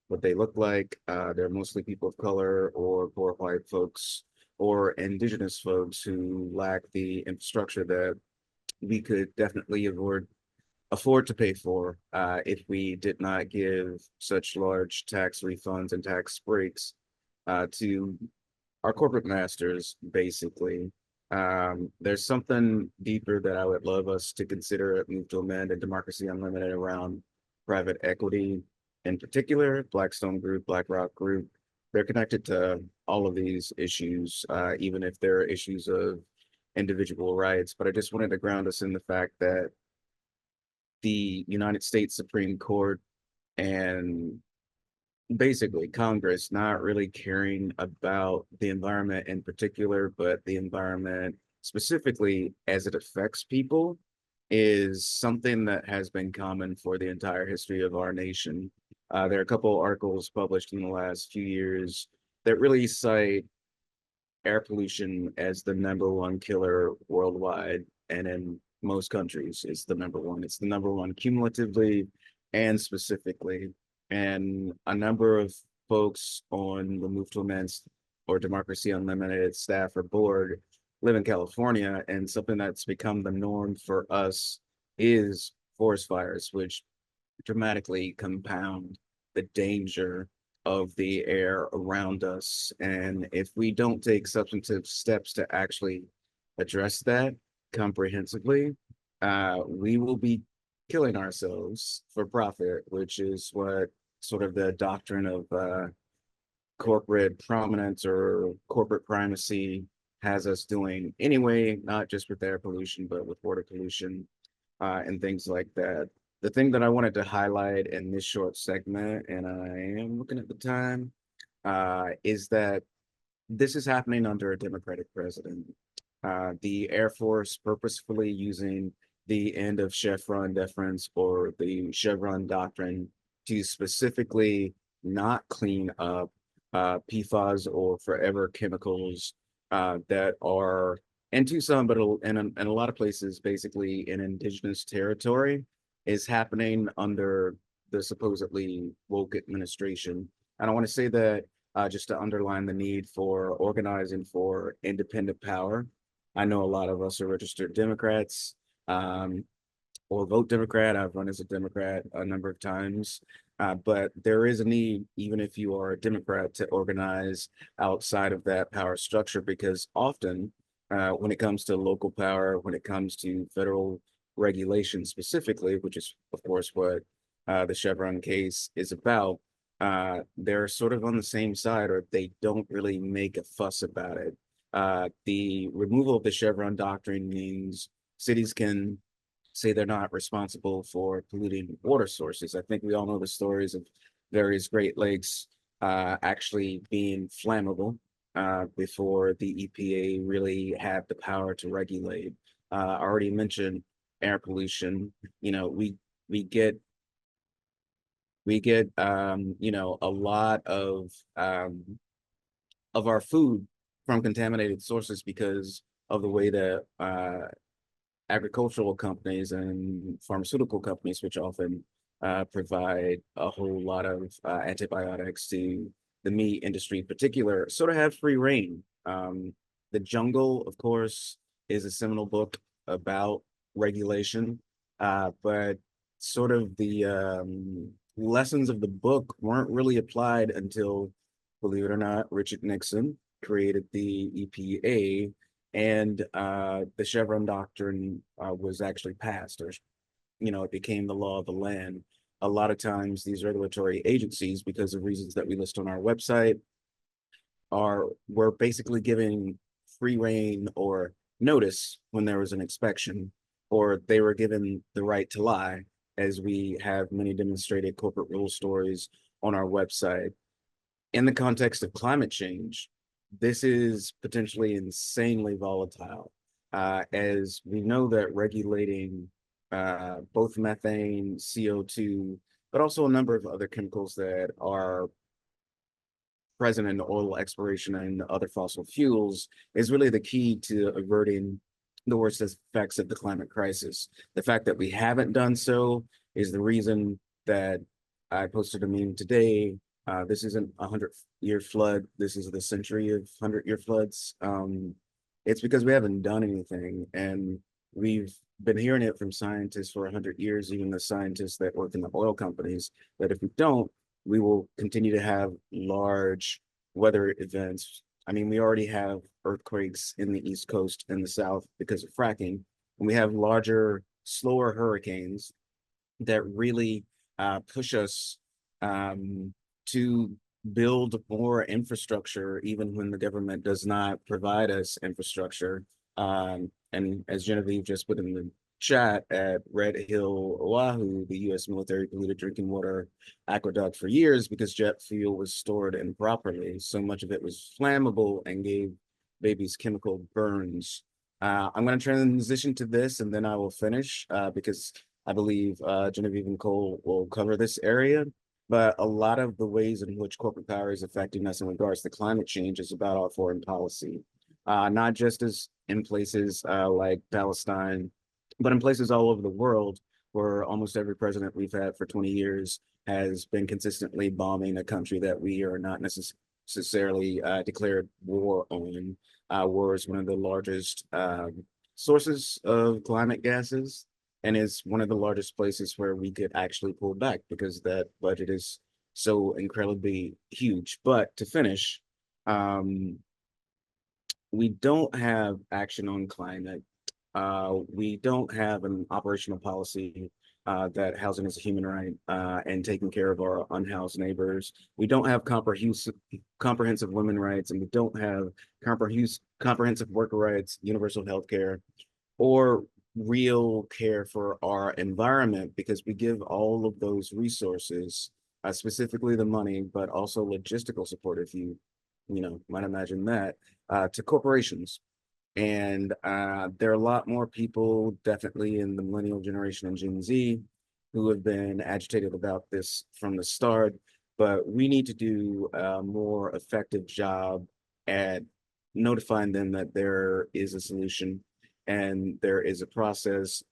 what they look like. They're mostly people of color or poor white folks or indigenous folks who lack the infrastructure that we could definitely afford to pay for if we did not give such large tax refunds and tax breaks to our corporate masters, basically. There's something deeper that I would love us to consider at Move to Amend and Democracy Unlimited around private equity, in particular, Blackstone Group, BlackRock Group. They're connected to all of these issues, even if they're issues of individual rights. But I just wanted to ground us in the fact that the United States Supreme Court and basically Congress not really caring about the environment in particular, but the environment specifically as it affects people is something that has been common for the entire history of our nation. There are a couple articles published in the last few years that really cite air pollution as the #1 killer worldwide, and in most countries it's the number one. It's the #1 cumulatively and specifically. And a number of folks on the Move to Amend or Democracy Unlimited staff or board live in California, and something that's become the norm for us is forest fires, which dramatically compound the danger of the air around us. And if we don't take substantive steps to actually address that comprehensively, we will be killing ourselves for profit, which is what sort of the doctrine of corporate prominence or corporate primacy has us doing anyway, not just with air pollution, but with water pollution and things like that. The thing that I wanted to highlight in this short segment, and I am looking at the time, is that this is happening under a Democratic president. The Air Force purposefully using the end of Chevron deference or the Chevron doctrine to specifically not clean up PFAS or forever chemicals that are in Tucson, but in a lot of places, basically in indigenous territory, is happening under the supposedly woke administration. And I want to say that just to underline the need for organizing for independent power. I know a lot of us are registered Democrats or vote Democrat. I've run as a Democrat a number of times. But there is a need, even if you are a Democrat, to organize outside of that power structure, because often when it comes to local power, when it comes to federal regulation specifically, which is, of course, what the Chevron case is about, they're sort of on the same side, or they don't really make a fuss about it. The removal of the Chevron doctrine means cities can say they're not responsible for polluting water sources. I think we all know the stories of various Great Lakes actually being flammable before the EPA really had the power to regulate. I already mentioned air pollution. You know, we get you know, a lot of our food from contaminated sources because of the way that agricultural companies and pharmaceutical companies, which often provide a whole lot of antibiotics to the meat industry in particular, sort of have free reign. The Jungle, of course, is a seminal book about regulation, but sort of the lessons of the book weren't really applied until, believe it or not, Richard Nixon created the EPA, and the Chevron doctrine was actually passed, or it became the law of the land. A lot of times, these regulatory agencies, because of reasons that we list on our website, were basically giving free rein or notice when there was an inspection, or they were given the right to lie, as we have many demonstrated corporate rule stories on our website. In the context of climate change, this is potentially insanely volatile, as we know that regulating both methane, CO2, but also a number of other chemicals that are present in oil exploration and other fossil fuels is really the key to averting the worst effects of the climate crisis. The fact that we haven't done so is the reason that I posted a meme today. This isn't a 100-year flood. This is the century of 100-year floods. It's because we haven't done anything, and we've been hearing it from scientists for 100 years, even the scientists that work in the oil companies, that if we don't, we will continue to have large weather events. I mean, we already have earthquakes in the East Coast and the South because of fracking, and we have larger, slower hurricanes that really push us to build more infrastructure, even when the government does not provide us infrastructure. And as Genevieve just put in the chat, at Red Hill, Oahu, the U.S. military polluted drinking water aqueduct for years because jet fuel was stored improperly. So much of it was flammable and gave babies chemical burns. I'm going to transition to this, and then I will finish because I believe Genevieve and Cole will cover this area. But a lot of the ways in which corporate power is affecting us in regards to climate change is about our foreign policy, not just as in places like Palestine, but in places all over the world where almost every president we've had for 20 years has been consistently bombing a country that we are not necessarily declared war on. War is one of the largest sources of climate gases, and is one of the largest places where we could actually pull back because that budget is so incredibly huge. But to finish, we don't have action on climate. We don't have an operational policy that housing is a human right and taking care of our unhoused neighbors. We don't have comprehensive women rights, and we don't have comprehensive worker rights, universal health care, or real care for our environment, because we give all of those resources, specifically the money, but also logistical support, if you might imagine that, to corporations. And there are a lot more people, definitely in the millennial generation and Gen Z, who have been agitated about this from the start. But we need to do a more effective job at notifying them that there is a solution and there is a process.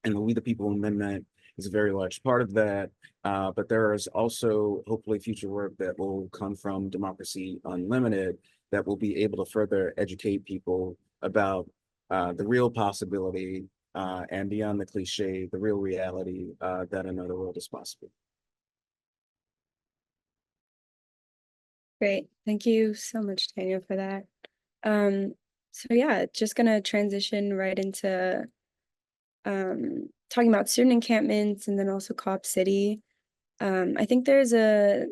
And the We the People Amendment is a very large part of that. But there is also hopefully future work that will come from Democracy Unlimited that will be able to further educate people about the real possibility and beyond the cliche, the real reality that another world is possible. Great. Thank you so much, Daniel, for that. So yeah, just gonna transition right into talking about student encampments and then also Co-op City. I think I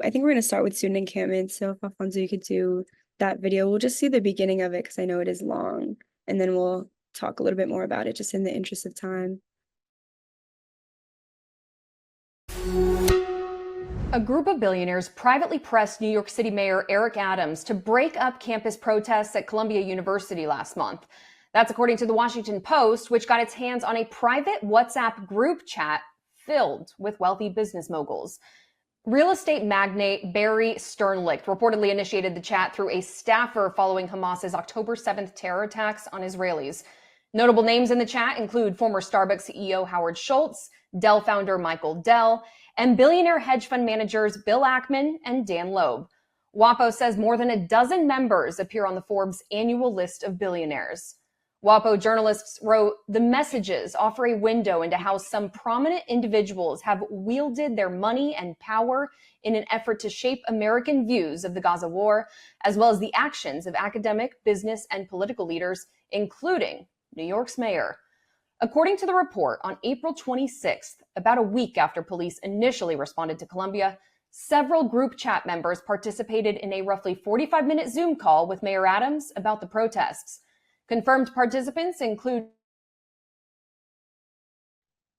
think we're gonna start with student encampments. So if Alfonso, you could do that video, we'll just see the beginning of it because I know it is long, and then we'll talk a little bit more about it just in the interest of time. A group of billionaires privately pressed New York City Mayor Eric Adams to break up campus protests at Columbia University last month. That's according to the Washington Post, which got its hands on a private WhatsApp group chat filled with wealthy business moguls. Real estate magnate Barry Sternlicht reportedly initiated the chat through a staffer following Hamas's October 7th terror attacks on Israelis. Notable names in the chat include former Starbucks CEO Howard Schultz, Dell founder Michael Dell, and billionaire hedge fund managers Bill Ackman and Dan Loeb. WAPO says more than a dozen members appear on the Forbes annual list of billionaires. WAPO journalists wrote, the messages offer a window into how some prominent individuals have wielded their money and power in an effort to shape American views of the Gaza war, as well as the actions of academic, business, and political leaders, including New York's mayor. According to the report, on April 26th, about a week after police initially responded to Columbia, several group chat members participated in a roughly 45-minute Zoom call with Mayor Adams about the protests. Confirmed participants include.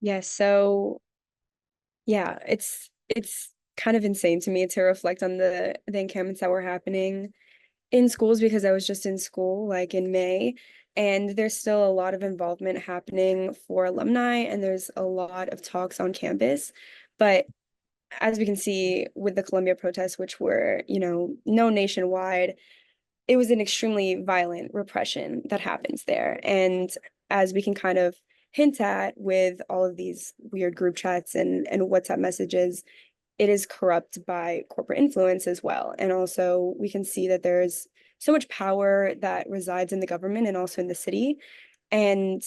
Yes, so yeah, it's kind of insane to me to reflect on the encampments that were happening in schools, because I was just in school like in May, and there's still a lot of involvement happening for alumni, and there's a lot of talks on campus. But as we can see with the Columbia protests, which were, known nationwide, it was an extremely violent repression that happens there. And as we can kind of hint at with all of these weird group chats and WhatsApp messages, it is corrupt by corporate influence as well. And also we can see that there's so much power that resides in the government and also in the city. And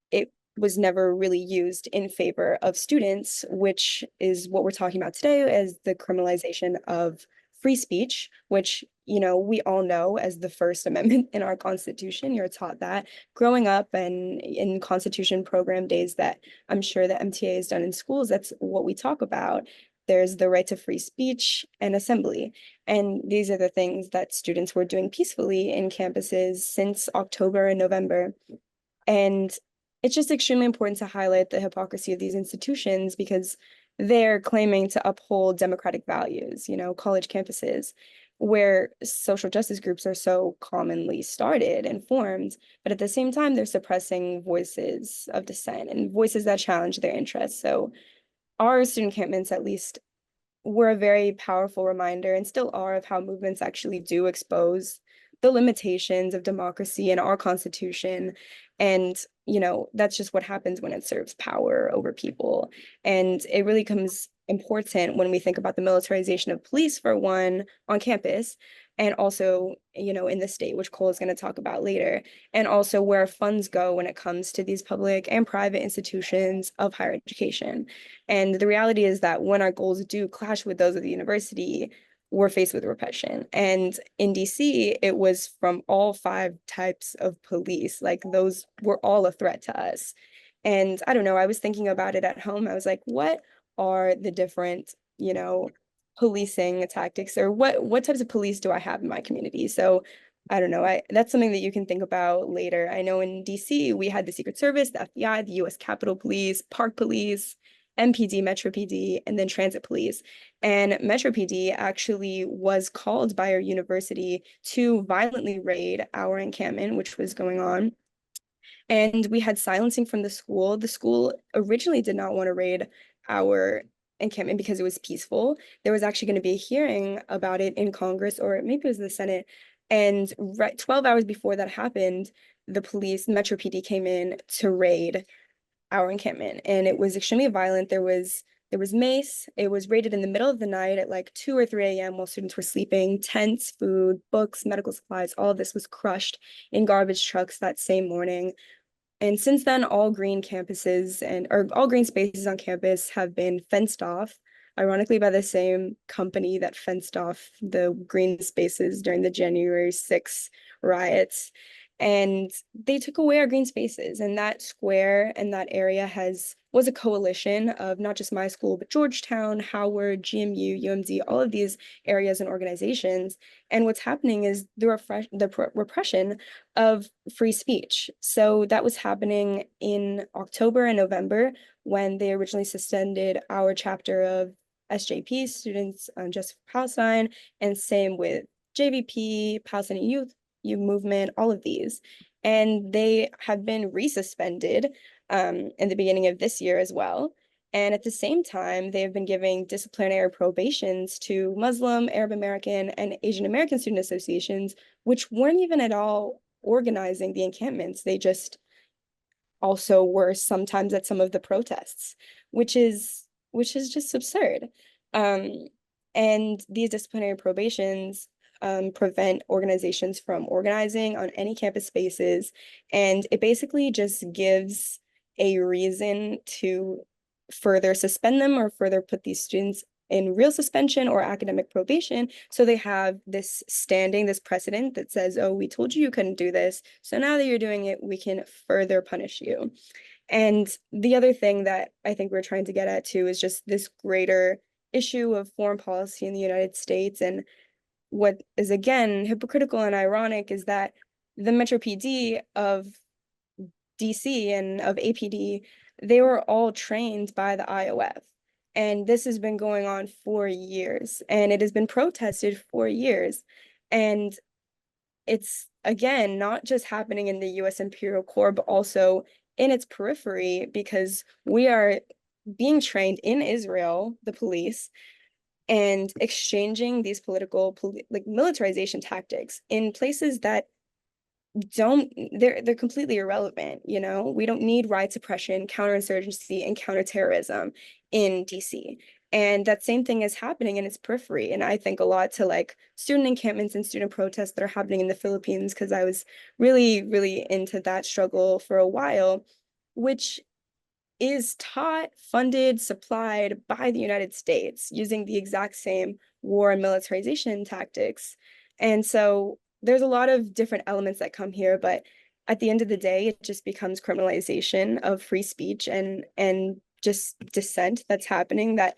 it was never really used in favor of students, which is what we're talking about today as the criminalization of free speech, which, we all know as the First Amendment in our Constitution. You're taught that growing up and in Constitution program days that I'm sure that MTA has done in schools. That's what we talk about. There's the right to free speech and assembly. And these are the things that students were doing peacefully in campuses since October and November. And it's just extremely important to highlight the hypocrisy of these institutions, because they're claiming to uphold democratic values, college campuses where social justice groups are so commonly started and formed. But at the same time, they're suppressing voices of dissent and voices that challenge their interests. So our student encampments, at least, were a very powerful reminder, and still are, of how movements actually do expose the limitations of democracy and our Constitution. And, that's just what happens when it serves power over people. And it really comes important when we think about the militarization of police, for one, on campus, and also, in the state, which Cole is going to talk about later, and also where funds go when it comes to these public and private institutions of higher education. And the reality is that when our goals do clash with those of the university, we're faced with repression. And in DC, it was from all 5 types of police. Like, those were all a threat to us. And I don't know, I was thinking about it at home. I was like, what are the different, policing tactics, or what types of police do I have in my community? So I don't know. That's something that you can think about later. I know in DC, we had the Secret Service, the FBI, the US Capitol Police, Park Police, MPD, Metro PD, and then Transit Police. And Metro PD actually was called by our university to violently raid our encampment, which was going on. And we had silencing from the school. The school originally did not want to raid our encampment because it was peaceful. There was actually going to be a hearing about it in Congress, or maybe it was the Senate. And 12 hours before that happened, the police, Metro PD, came in to raid our encampment, and it was extremely violent. There was mace. It was raided in the middle of the night at like 2 or 3 a.m. while students were sleeping. Tents, food, books, medical supplies, all of this was crushed in garbage trucks that same morning. And since then, all green campuses or all green spaces on campus have been fenced off, ironically by the same company that fenced off the green spaces during the January 6th riots. And they took away our green spaces, and that square and that area was a coalition of not just my school, but Georgetown, Howard, GMU, UMD, all of these areas and organizations. And what's happening is the repression of free speech. So that was happening in October and November, when they originally suspended our chapter of SJP, Students Justice for Palestine, and same with JVP, Palestinian Youth Movement, all of these. And they have been resuspended in the beginning of this year as well. And at the same time, they have been giving disciplinary probations to Muslim, Arab American, and Asian American student associations, which weren't even at all organizing the encampments. They just also were sometimes at some of the protests, which is just absurd. And these disciplinary probations prevent organizations from organizing on any campus spaces. And it basically just gives a reason to further suspend them or further put these students in real suspension or academic probation. So they have this standing, this precedent that says, oh, we told you couldn't do this. So now that you're doing it, we can further punish you. And the other thing that I think we're trying to get at too is just this greater issue of foreign policy in the United States. And what is again hypocritical and ironic is that the Metro PD of DC and of APD, they were all trained by the IOF. And this has been going on for years, and it has been protested for years. And it's, again, not just happening in the US Imperial Corps, but also in its periphery, because we are being trained in Israel, the police, and exchanging these like militarization tactics in places that they're completely irrelevant. We don't need riot suppression, counterinsurgency, and counterterrorism in DC. And that same thing is happening in its periphery. And I think a lot to like student encampments and student protests that are happening in the Philippines, because I was really, really into that struggle for a while, which is taught, funded, supplied by the United States using the exact same war and militarization tactics. And so there's a lot of different elements that come here, but at the end of the day, it just becomes criminalization of free speech and just dissent that's happening that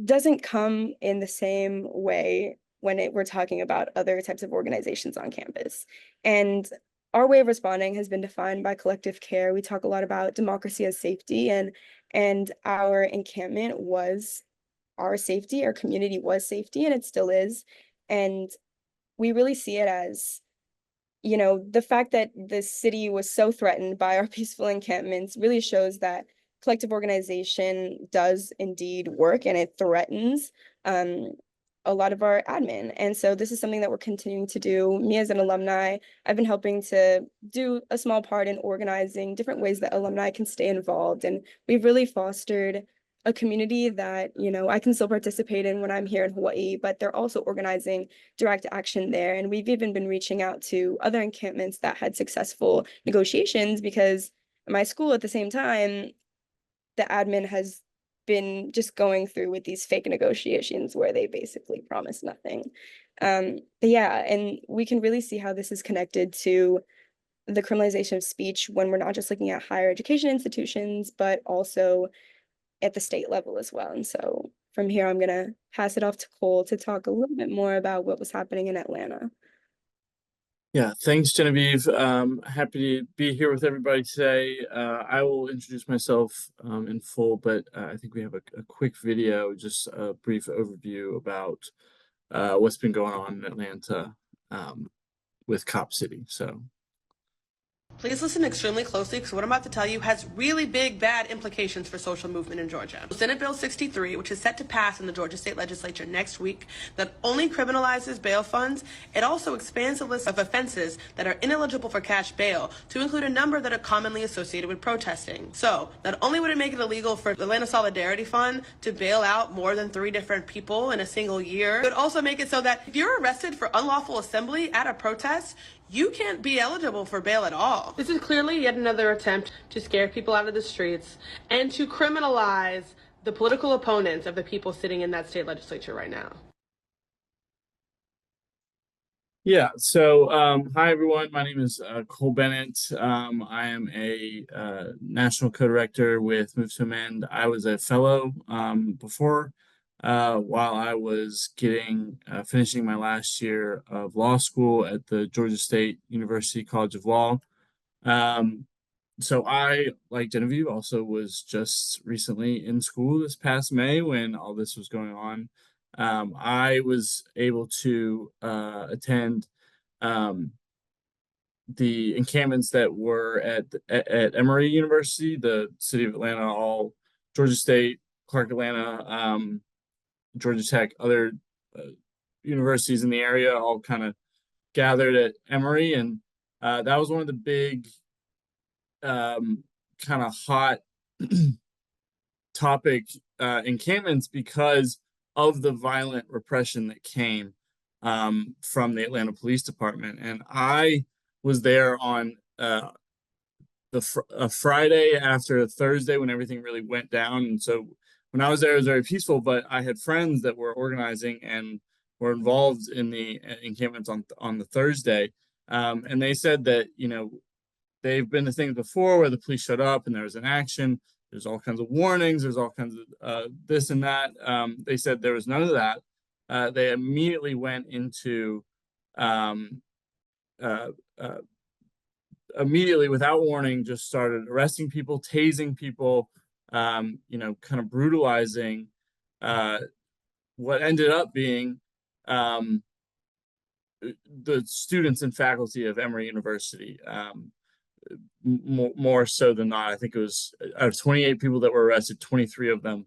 doesn't come in the same way when we're talking about other types of organizations on campus. And our way of responding has been defined by collective care. We talk a lot about democracy as safety, and our encampment was our safety, our community was safety, and it still is. And we really see it as, the fact that the city was so threatened by our peaceful encampments really shows that collective organization does indeed work, and it threatens a lot of our admin. And so this is something that we're continuing to do. Me as an alumni, I've been helping to do a small part in organizing different ways that alumni can stay involved. And we've really fostered a community that, I can still participate in when I'm here in Hawaii, but they're also organizing direct action there. And we've even been reaching out to other encampments that had successful negotiations, because at my school at the same time, the admin has been just going through with these fake negotiations where they basically promise nothing. But yeah, and we can really see how this is connected to the criminalization of speech when we're not just looking at higher education institutions, but also at the state level as well. And so from here, I'm going to pass it off to Cole to talk a little bit more about what was happening in Atlanta. Yeah, thanks, Genevieve. Happy to be here with everybody today. I will introduce myself in full, but I think we have a quick video, just a brief overview about what's been going on in Atlanta with Cop City. So please listen extremely closely, because what I'm about to tell you has really big, bad implications for social movement in Georgia. Senate Bill 63, which is set to pass in the Georgia State Legislature next week, not only criminalizes bail funds, it also expands the list of offenses that are ineligible for cash bail to include a number that are commonly associated with protesting. So, not only would it make it illegal for the Atlanta Solidarity Fund to bail out more than 3 different people in a single year, it would also make it so that if you're arrested for unlawful assembly at a protest, you can't be eligible for bail at all. This is clearly yet another attempt to scare people out of the streets and to criminalize the political opponents of the people sitting in that state legislature right now. yeah, so hi everyone. My name is Cole Bennett. I am a national co-director with Move to Amend. I was a fellow before. While I was finishing my last year of law school at the Georgia State University College of Law. So I, like Genevieve, also was just recently in school this past May when all this was going on. I was able to attend the encampments that were at Emory University, the city of Atlanta, all Georgia State, Clark Atlanta, Georgia Tech, other universities in the area all kind of gathered at Emory. And that was one of the big kind of hot topic encampments because of the violent repression that came from the Atlanta Police Department. And I was there on a Friday after a Thursday when everything really went down. And so when I was there, it was very peaceful, but I had friends that were organizing and were involved in the encampments on the Thursday. And they said that, they've been to things before where the police showed up and there was an action. There's all kinds of warnings. There's all kinds of this and that. They said there was none of that. They immediately went into immediately, without warning, just started arresting people, tasing people, kind of brutalizing what ended up being the students and faculty of Emory University. More so than not, I think it was out of 28 people that were arrested, 23 of them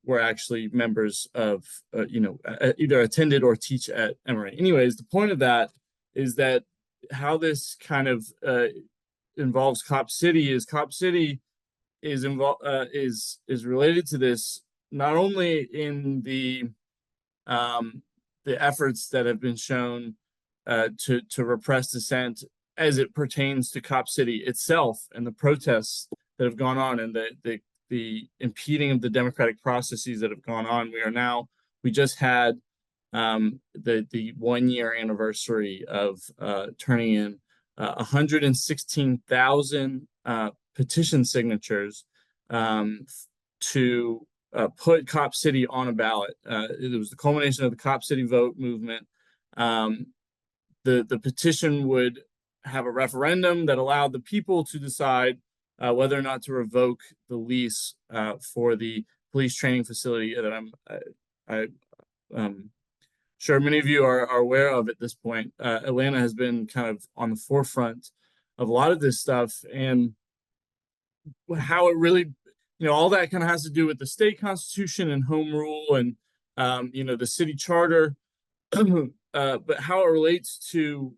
were actually members of, either attended or teach at Emory. Anyways, the point of that is that how this kind of involves Cop City is is related to this, not only in the efforts that have been shown to repress dissent as it pertains to Cop City itself and the protests that have gone on and the impeding of the democratic processes that have gone on. We just had the 1 year anniversary of turning in 116,000 petition signatures to put Cop City on a ballot. It was the culmination of the Cop City vote movement. The petition would have a referendum that allowed the people to decide whether or not to revoke the lease for the police training facility that I'm sure many of you are aware of at this point. Atlanta has been kind of on the forefront of a lot of this stuff, and how it really, all that kind of has to do with the state constitution and home rule and, the city charter, but how it relates to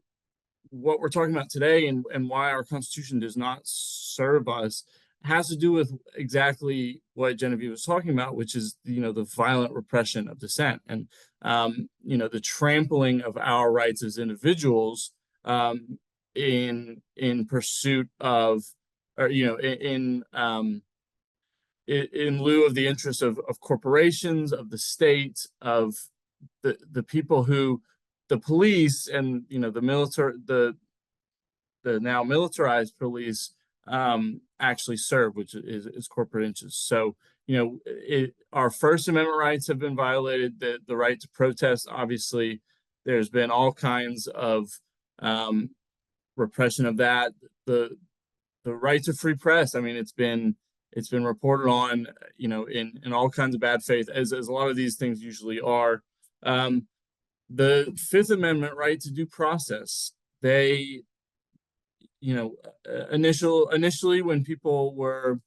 what we're talking about today and why our constitution does not serve us has to do with exactly what Genevieve was talking about, which is, the violent repression of dissent and, the trampling of our rights as individuals in pursuit of, or, in lieu of the interests of corporations, of the state, of the people who the police and, the military, the now militarized police actually serve, which is corporate interests. So, our First Amendment rights have been violated, the right to protest. Obviously, there's been all kinds of repression of that. The right to free press. I mean, it's been reported on, in all kinds of bad faith, as a lot of these things usually are. The Fifth Amendment right to due process. They, initially when people were,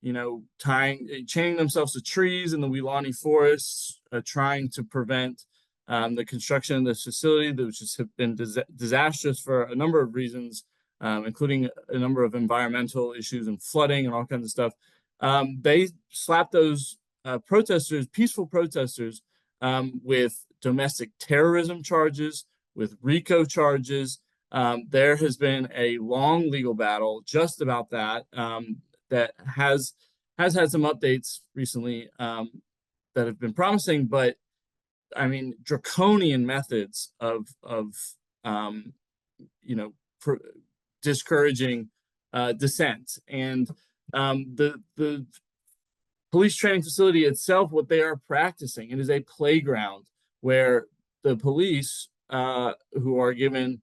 chaining themselves to trees in the Weelaunee forests, trying to prevent the construction of this facility, which has been disastrous for a number of reasons, including a number of environmental issues and flooding and all kinds of stuff. They slapped those peaceful protesters, with domestic terrorism charges, with RICO charges. There has been a long legal battle just about that, that has had some updates recently that have been promising, but I mean, draconian methods of discouraging dissent. And the police training facility itself, what they are practicing, it is a playground where the police, who are given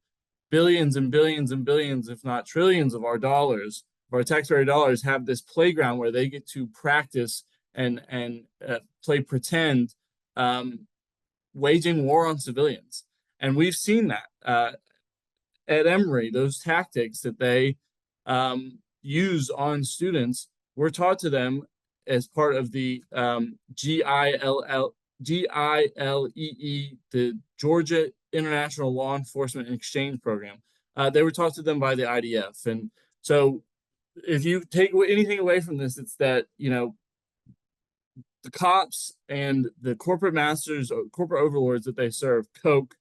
billions and billions and billions, if not trillions of our dollars, of our taxpayer dollars, have this playground where they get to practice and play pretend, waging war on civilians. And we've seen that at Emory. Those tactics that they use on students were taught to them as part of the GILEE, the Georgia International Law Enforcement and Exchange Program. They were taught to them by the IDF. And so if you take anything away from this, it's that, the cops and the corporate masters or corporate overlords that they serve, Coke,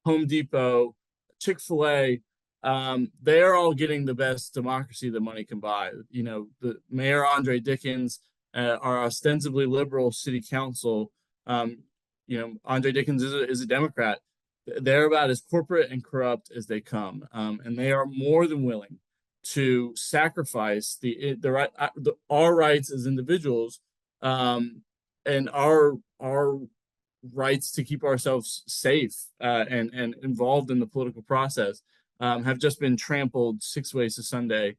Home Depot, Chick-fil-A, they're all getting the best democracy that money can buy. You know, the Mayor Andre Dickens, our ostensibly liberal city council, you know, Andre Dickens is a Democrat. They're about as corporate and corrupt as they come, and they are more than willing to sacrifice our rights as individuals, and our rights to keep ourselves safe and involved in the political process, have just been trampled 6 ways to Sunday,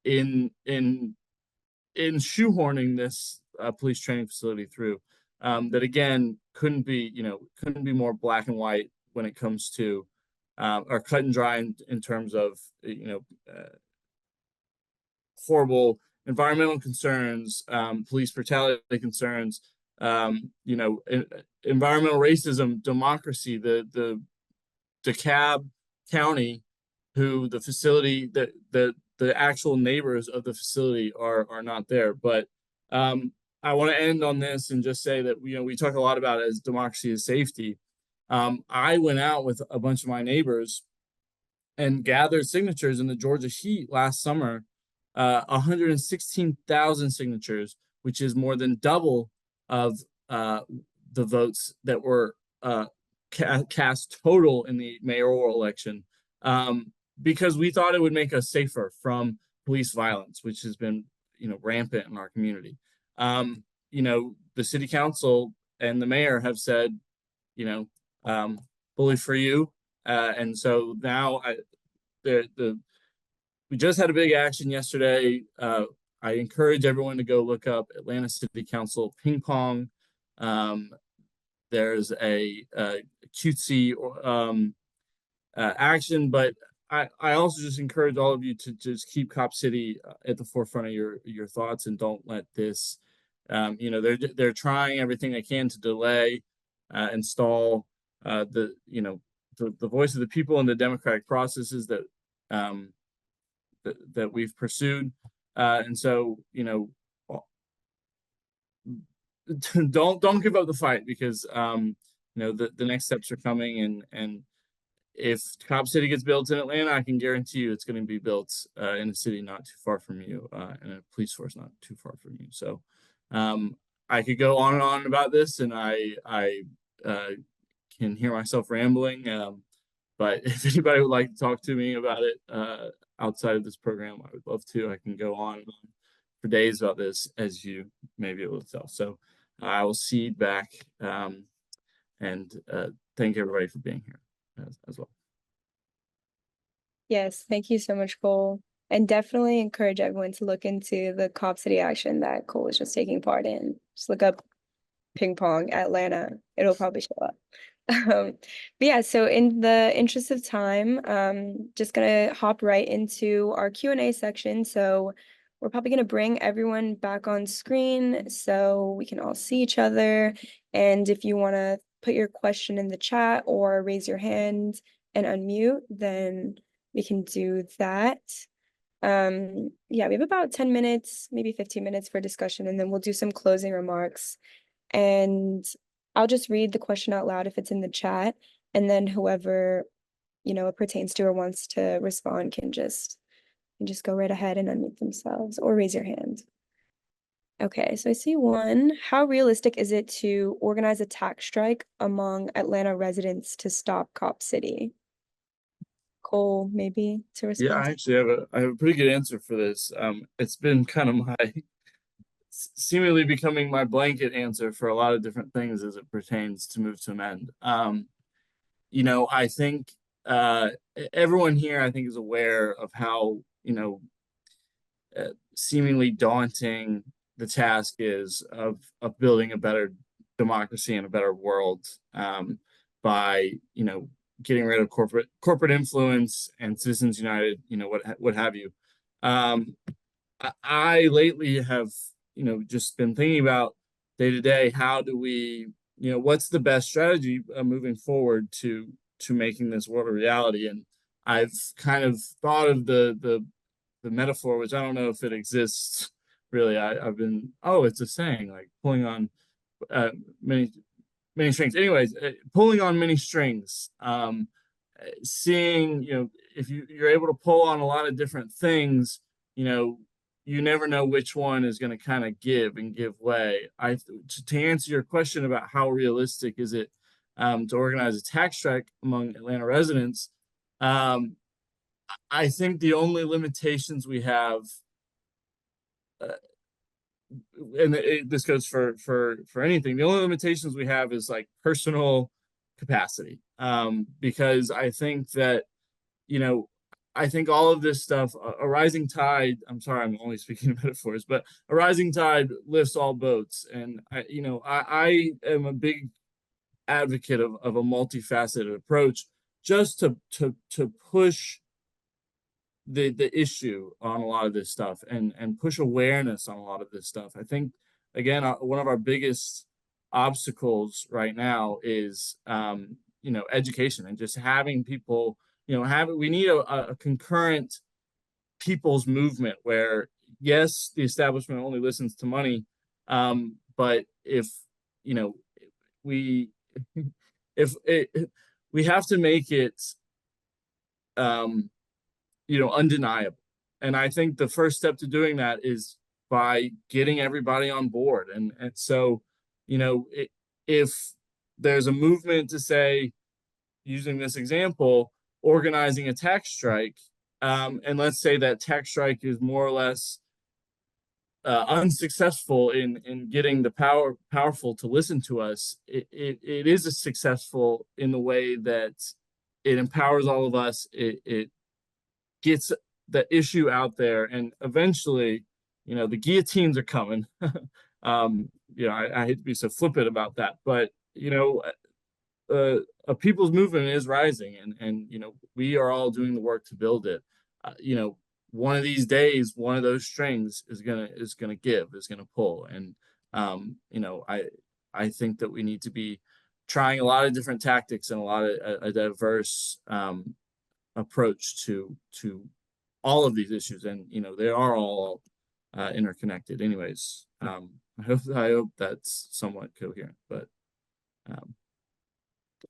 in shoehorning this police training facility through. That again couldn't be more black and white when it comes to, or cut and dry in terms of horrible environmental concerns, police brutality concerns, environmental racism, democracy. The DeKalb County, who the facility that the actual neighbors of the facility are not there. But I want to end on this and just say that we talk a lot about it as democracy is safety. I went out with a bunch of my neighbors and gathered signatures in the Georgia heat last summer, 116,000 signatures, which is more than double of the votes that were cast total in the mayoral election, because we thought it would make us safer from police violence, which has been rampant in our community. The city council and the mayor have said, bully for you, and so now we just had a big action yesterday. I encourage everyone to go look up Atlanta City Council ping pong. There's a cutesy action, but I also just encourage all of you to just keep Cop City at the forefront of your thoughts, and don't let this, they're trying everything they can to delay and stall the voice of the people and the democratic processes that that we've pursued, and so don't give up the fight, because the next steps are coming, and if Cop City gets built in Atlanta, I can guarantee you it's going to be built in a city not too far from you, and a police force not too far from you. So I could go on and on about this, and I can hear myself rambling, but if anybody would like to talk to me about it outside of this program, I would love to. I can go on and on for days about this, as you may be able to tell. So I will cede back, and thank everybody for being here as well. Yes, thank you so much, Cole. And definitely encourage everyone to look into the Cop City action that Cole is just taking part in. Just look up ping pong Atlanta. It'll probably show up. But yeah, so in the interest of time, just gonna hop right into our Q&A section. So we're probably gonna bring everyone back on screen so we can all see each other. And if you wanna put your question in the chat or raise your hand and unmute, then we can do that. Yeah, we have about 10 minutes, maybe 15 minutes for discussion, and then we'll do some closing remarks. And I'll just read the question out loud if it's in the chat, and then whoever it pertains to or wants to respond can just go right ahead and unmute themselves or raise your hand. Okay, so I see one. How realistic is it to organize a tax strike among Atlanta residents to stop Cop City? Cole, maybe to respond. Yeah, I actually have a pretty good answer for this. It's been kind of my seemingly becoming my blanket answer for a lot of different things as it pertains to move to amend. I think everyone here, I think, is aware of how seemingly daunting the task is of building a better democracy and a better world, by getting rid of corporate influence and Citizens United, what have you. I lately have just been thinking about day to day, how do we what's the best strategy moving forward to making this world a reality. And I've kind of thought of the metaphor, which I don't know if it exists really. I've been, oh, it's a saying, like pulling on many strings. Anyways, pulling on many strings. Seeing, if you're able to pull on a lot of different things, you never know which one is going to kind of give way. To answer your question about how realistic is it to organize a tax strike among Atlanta residents, I think the only limitations we have, and this goes for anything, the only limitations we have is like personal capacity. Because I think that, I think all of this stuff, a rising tide, I'm sorry, I'm only speaking in metaphors, but a rising tide lifts all boats. And I am a big advocate of a multifaceted approach, just to push the issue on a lot of this stuff, and push awareness on a lot of this stuff. I think, again, one of our biggest obstacles right now is education, and just having people, we need a concurrent people's movement where, yes, the establishment only listens to money, but if we if it, we have to make it undeniable. And I think the first step to doing that is by getting everybody on board. And so, if there's a movement to say, using this example, organizing a tax strike, and let's say that tax strike is more or less unsuccessful in getting the powerful to listen to us, it is a successful in the way that it empowers all of us. It gets the issue out there, and eventually, the guillotines are coming. I hate to be so flippant about that, but a people's movement is rising, and we are all doing the work to build it. One of these days, one of those strings is gonna pull, and I think that we need to be trying a lot of different tactics and a lot of a diverse approach to all of these issues, and they are all interconnected. Anyways, I hope that's somewhat coherent, but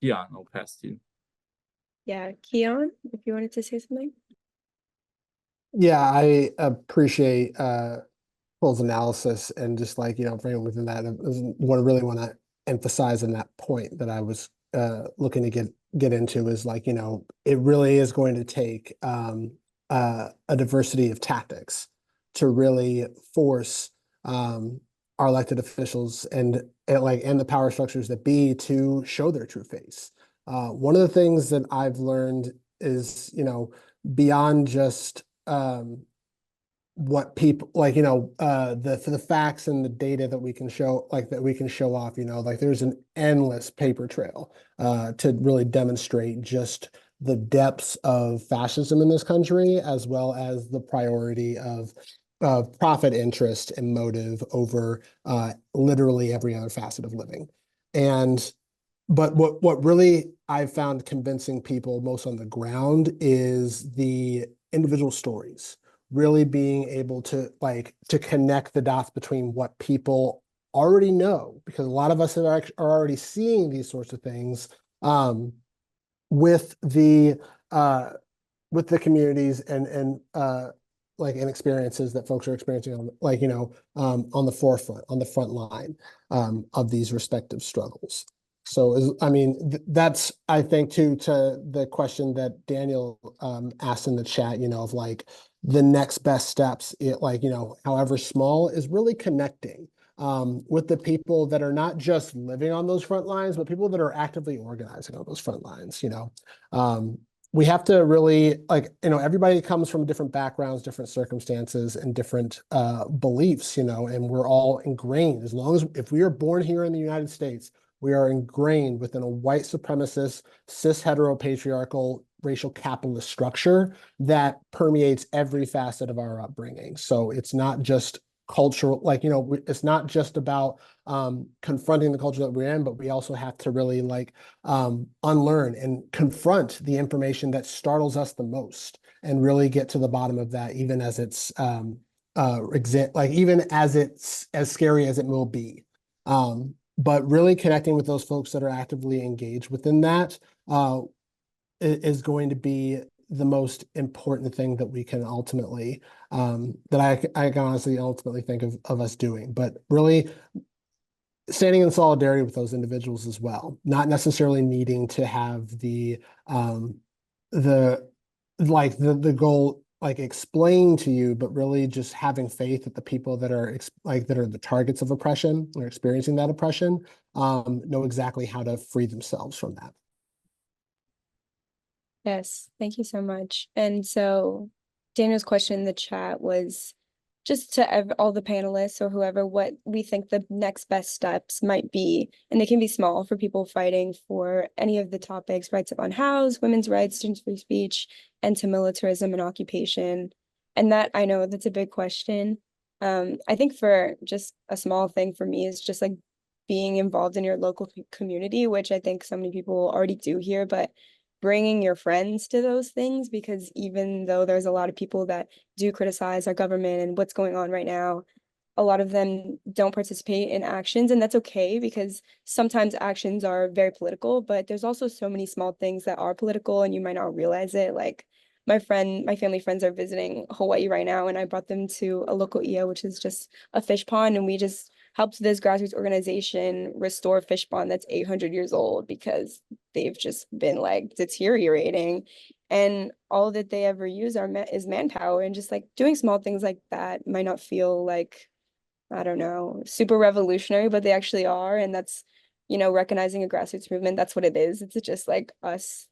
Keon, I'll pass to you. Yeah, Keon, if you wanted to say something. Yeah, I appreciate Paul's analysis, and just framing within that, what I really want to emphasize in that point that I was looking to get into is it really is going to take a diversity of tactics to really force our elected officials and the power structures that be to show their true face. One of the things that I've learned is, beyond just what people the facts and the data that we can show off, there's an endless paper trail to really demonstrate just the depths of fascism in this country, as well as the priority of profit interest and motive over literally every other facet of living. But what really I've found convincing people most on the ground is the individual stories, really being able to connect the dots between what people already know, because a lot of us are already seeing these sorts of things with the communities and experiences that folks are experiencing on the forefront, on the front line of these respective struggles. So that's, I think, too, to the question that Daniel asked in the chat, of the next best steps, however small, is really connecting with the people that are not just living on those front lines, but people that are actively organizing on those front lines. We have to really, everybody comes from different backgrounds, different circumstances, and different beliefs, and we're all ingrained. If we are born here in the United States, we are ingrained within a white supremacist, cis heteropatriarchal, racial capitalist structure that permeates every facet of our upbringing. So it's not just cultural, it's not just about confronting the culture that we're in, but we also have to really unlearn and confront the information that startles us the most, and really get to the bottom of that, even as it's like even as it's as scary as it will be. But really connecting with those folks that are actively engaged within that is going to be the most important thing that we can ultimately, that I can honestly ultimately think of us doing. But really standing in solidarity with those individuals as well, not necessarily needing to have the the goal like explained to you, but really just having faith that the people that are that are the targets of oppression or experiencing that oppression know exactly how to free themselves from that. Yes, thank you so much. And so Daniel's question in the chat was just to all the panelists or whoever, what we think the next best steps might be. And they can be small for people fighting for any of the topics: rights of unhoused, women's rights, students' free speech, anti-militarism and occupation. And that, I know that's a big question. I think for just a small thing for me is just like being involved in your local community, which I think so many people already do here, but bringing your friends to those things, because even though there's a lot of people that do criticize our government and what's going on right now, a lot of them don't participate in actions, and that's okay because sometimes actions are very political, but there's also so many small things that are political and you might not realize it. Like my family friends are visiting Hawaii right now, and I brought them to a local EO, which is just a fish pond, and we just helped this grassroots organization restore a fish pond that's 800 years old because they've just been like deteriorating, and all that they ever use is manpower. And just like doing small things like that might not feel like, I don't know, super revolutionary, but they actually are. And that's, recognizing a grassroots movement, that's what it is. It's just like us,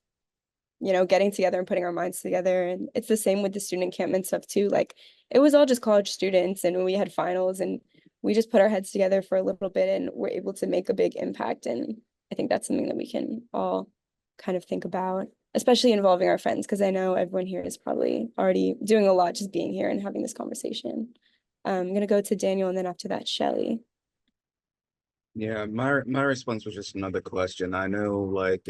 getting together and putting our minds together. And it's the same with the student encampment stuff too. Like it was all just college students, and we had finals, and we just put our heads together for a little bit and we're able to make a big impact. And I think that's something that we can all kind of think about, especially involving our friends, because I know everyone here is probably already doing a lot just being here and having this conversation. I'm going to go to Daniel, and then after that, Shelly. Yeah, my response was just another question. I know like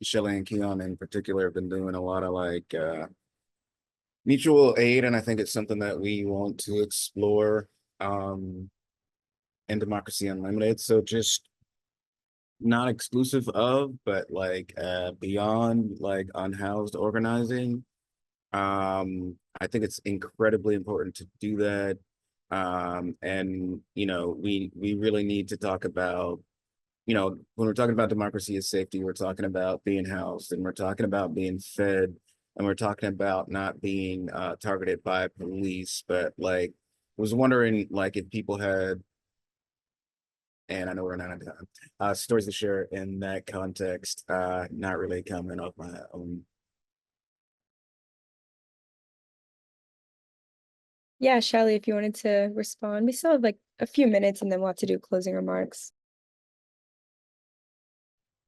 Shelly and Keon in particular have been doing a lot of like mutual aid, and I think it's something that we want to explore in Democracy Unlimited. So just not exclusive of, but like beyond like unhoused organizing. I think it's incredibly important to do that. And we really need to talk about, when we're talking about democracy as safety, we're talking about being housed, and we're talking about being fed, and we're talking about not being targeted by police. But like, was wondering like if people had, and I know we're not on time, stories to share in that context, not really coming off my own. Yeah, Shelly, if you wanted to respond. We still have like a few minutes and then we'll have to do closing remarks.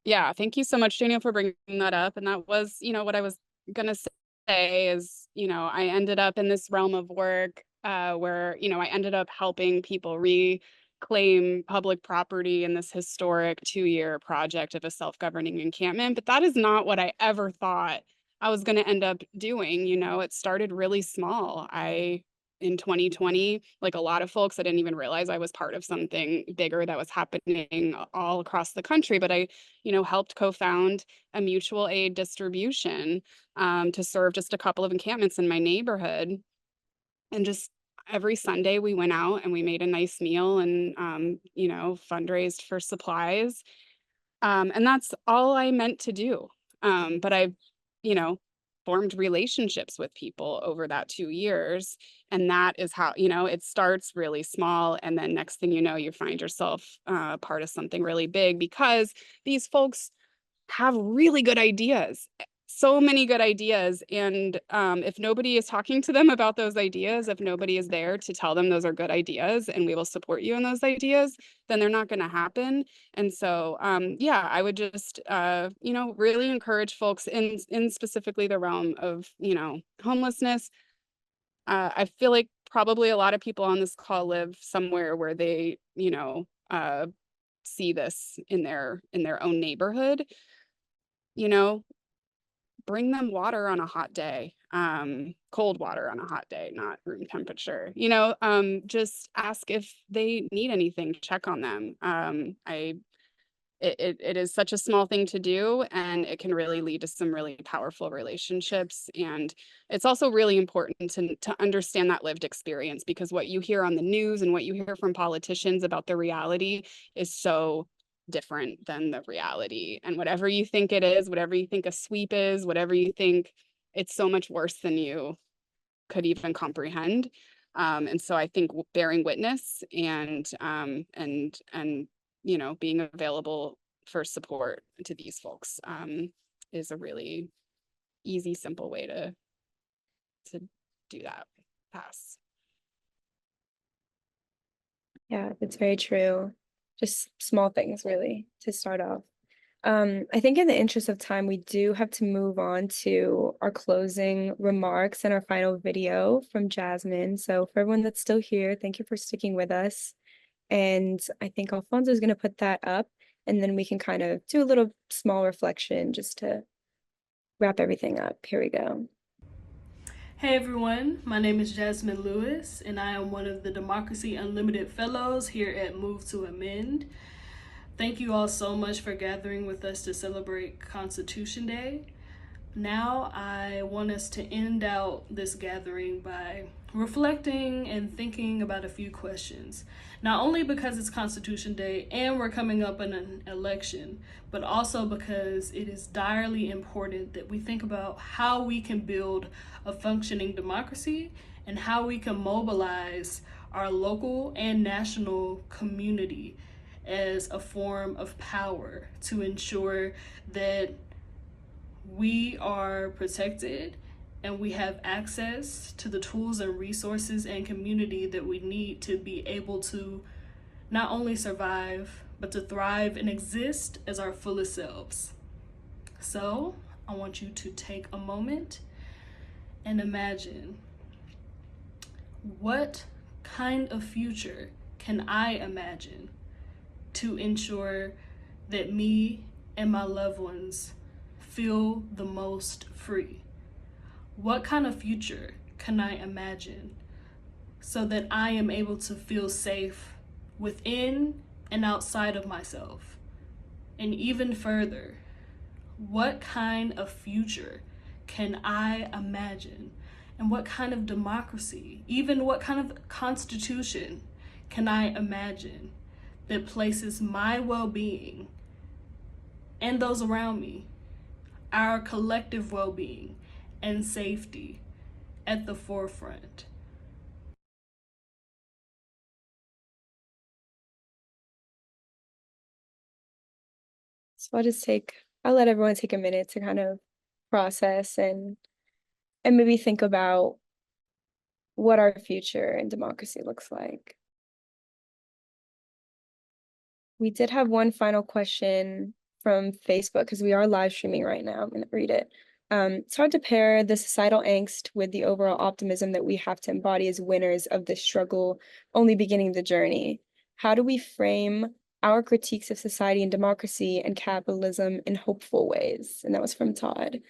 Yeah, thank you so much, Daniel, for bringing that up. And that was, what I was gonna say is, I ended up in this realm of work where, I ended up helping people reclaim public property in this historic 2-year project of a self-governing encampment. But that is not what I ever thought I was going to end up doing. It started really small. In 2020, like a lot of folks, I didn't even realize I was part of something bigger that was happening all across the country. But I helped co-found a mutual aid distribution to serve just a couple of encampments in my neighborhood. And just every Sunday we went out and we made a nice meal and, fundraised for supplies. And that's all I meant to do. But I've, formed relationships with people over that 2 years. And that is how, it starts really small. And then next thing you know, you find yourself part of something really big, because these folks have really good ideas, so many good ideas. And if nobody is talking to them about those ideas, if nobody is there to tell them those are good ideas and we will support you in those ideas, then they're not going to happen. And so, yeah, I would just, really encourage folks in specifically the realm of, homelessness. I feel like probably a lot of people on this call live somewhere where they, see this in their own neighborhood. Bring them water on a hot day. cold water on a hot day, not room temperature. Just ask if they need anything, check on them. It is such a small thing to do, and it can really lead to some really powerful relationships. And it's also really important to understand that lived experience, because what you hear on the news and what you hear from politicians about the reality is so different than the reality. And whatever you think it is, whatever you think a sweep is, whatever you think, it's so much worse than you could even comprehend. And so I think bearing witness and being available for support to these folks is a really easy, simple way to do that pass. Yeah, it's very true. Just small things really to start off. I think in the interest of time, we do have to move on to our closing remarks and our final video from Jasmine. So for everyone that's still here, thank you for sticking with us. And I think Alfonso is going to put that up, and then we can kind of do a little small reflection just to wrap everything up. Here we go. Hey everyone, my name is Jasmine Lewis, and I am one of the Democracy Unlimited Fellows here at Move to Amend. Thank you all so much for gathering with us to celebrate Constitution Day. Now I want us to end out this gathering by reflecting and thinking about a few questions. Not only because it's Constitution Day and we're coming up on an election, but also because it is direly important that we think about how we can build a functioning democracy and how we can mobilize our local and national community as a form of power to ensure that we are protected and we have access to the tools and resources and community that we need to be able to not only survive, but to thrive and exist as our fullest selves. So I want you to take a moment and imagine, what kind of future can I imagine to ensure that me and my loved ones feel the most free? What kind of future can I imagine so that I am able to feel safe within and outside of myself? And even further, what kind of future can I imagine? And what kind of democracy, even what kind of constitution can I imagine that places my well-being and those around me, our collective well-being and safety, at the forefront? So I'll let everyone take a minute to kind of process and maybe think about what our future in democracy looks like. We did have one final question from Facebook, because we are live streaming right now. I'm going to read it. It's hard to pair the societal angst with the overall optimism that we have to embody as winners of this struggle, only beginning the journey. How do we frame our critiques of society and democracy and capitalism in hopeful ways? And that was from Todd.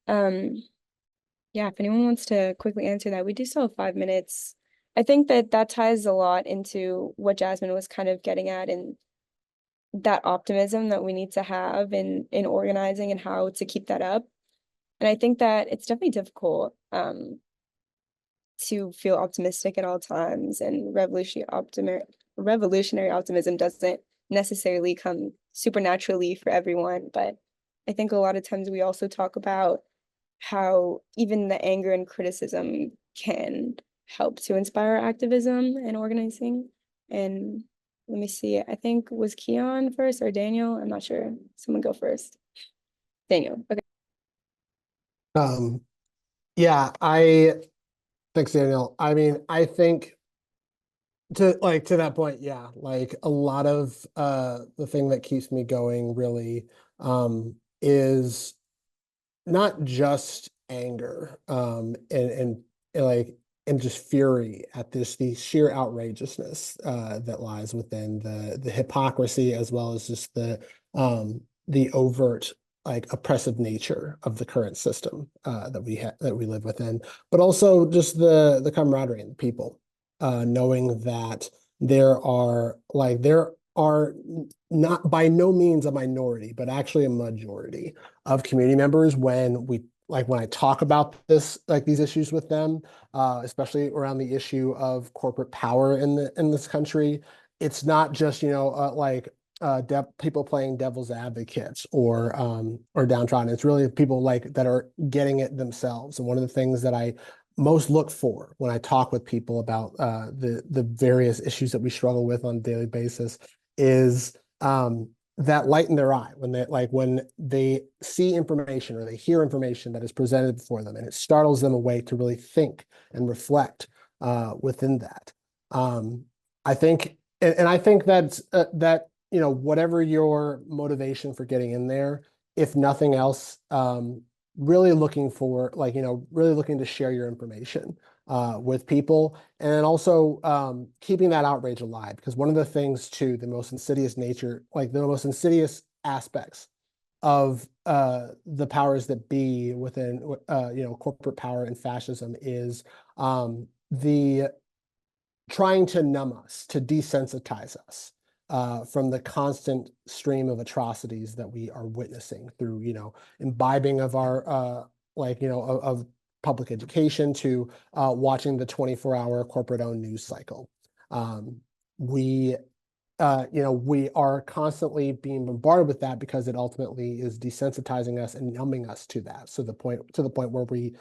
Yeah, if anyone wants to quickly answer that, we do still have 5 minutes. I think that ties a lot into what Jasmine was kind of getting at, and that optimism that we need to have in organizing and how to keep that up. And I think that it's definitely difficult to feel optimistic at all times, and revolutionary optimism doesn't necessarily come supernaturally for everyone. But I think a lot of times we also talk about how even the anger and criticism can help to inspire activism and organizing. And let me see, I think was Keon first or Daniel? I'm not sure. Someone go first. Daniel, okay. Yeah, thanks, Daniel. I mean, I think to that point, yeah, like a lot of the thing that keeps me going really is not just anger and just fury at the sheer outrageousness that lies within the hypocrisy, as well as just the overt like oppressive nature of the current system that we live within, but also just the camaraderie and the people, knowing that there are not by no means a minority, but actually a majority of community members when I talk about these issues with them, especially around the issue of corporate power in this country. It's not just, people playing devil's advocates or downtrodden. It's really people that are getting it themselves. And one of the things that I most look for when I talk with people about the various issues that we struggle with on a daily basis is that light in their eye when they see information or they hear information that is presented before them, and it startles them away to really think and reflect within that. I think, and I think that whatever your motivation for getting in there, if nothing else, really looking to share your information with people, and also keeping that outrage alive, because one of the things too, the most insidious aspects of the powers that be within corporate power and fascism is the trying to numb us, to desensitize us from the constant stream of atrocities that we are witnessing through, imbibing of our of public education to watching the 24-hour corporate-owned news cycle. We are constantly being bombarded with that because it ultimately is desensitizing us and numbing us to that. So to the point where we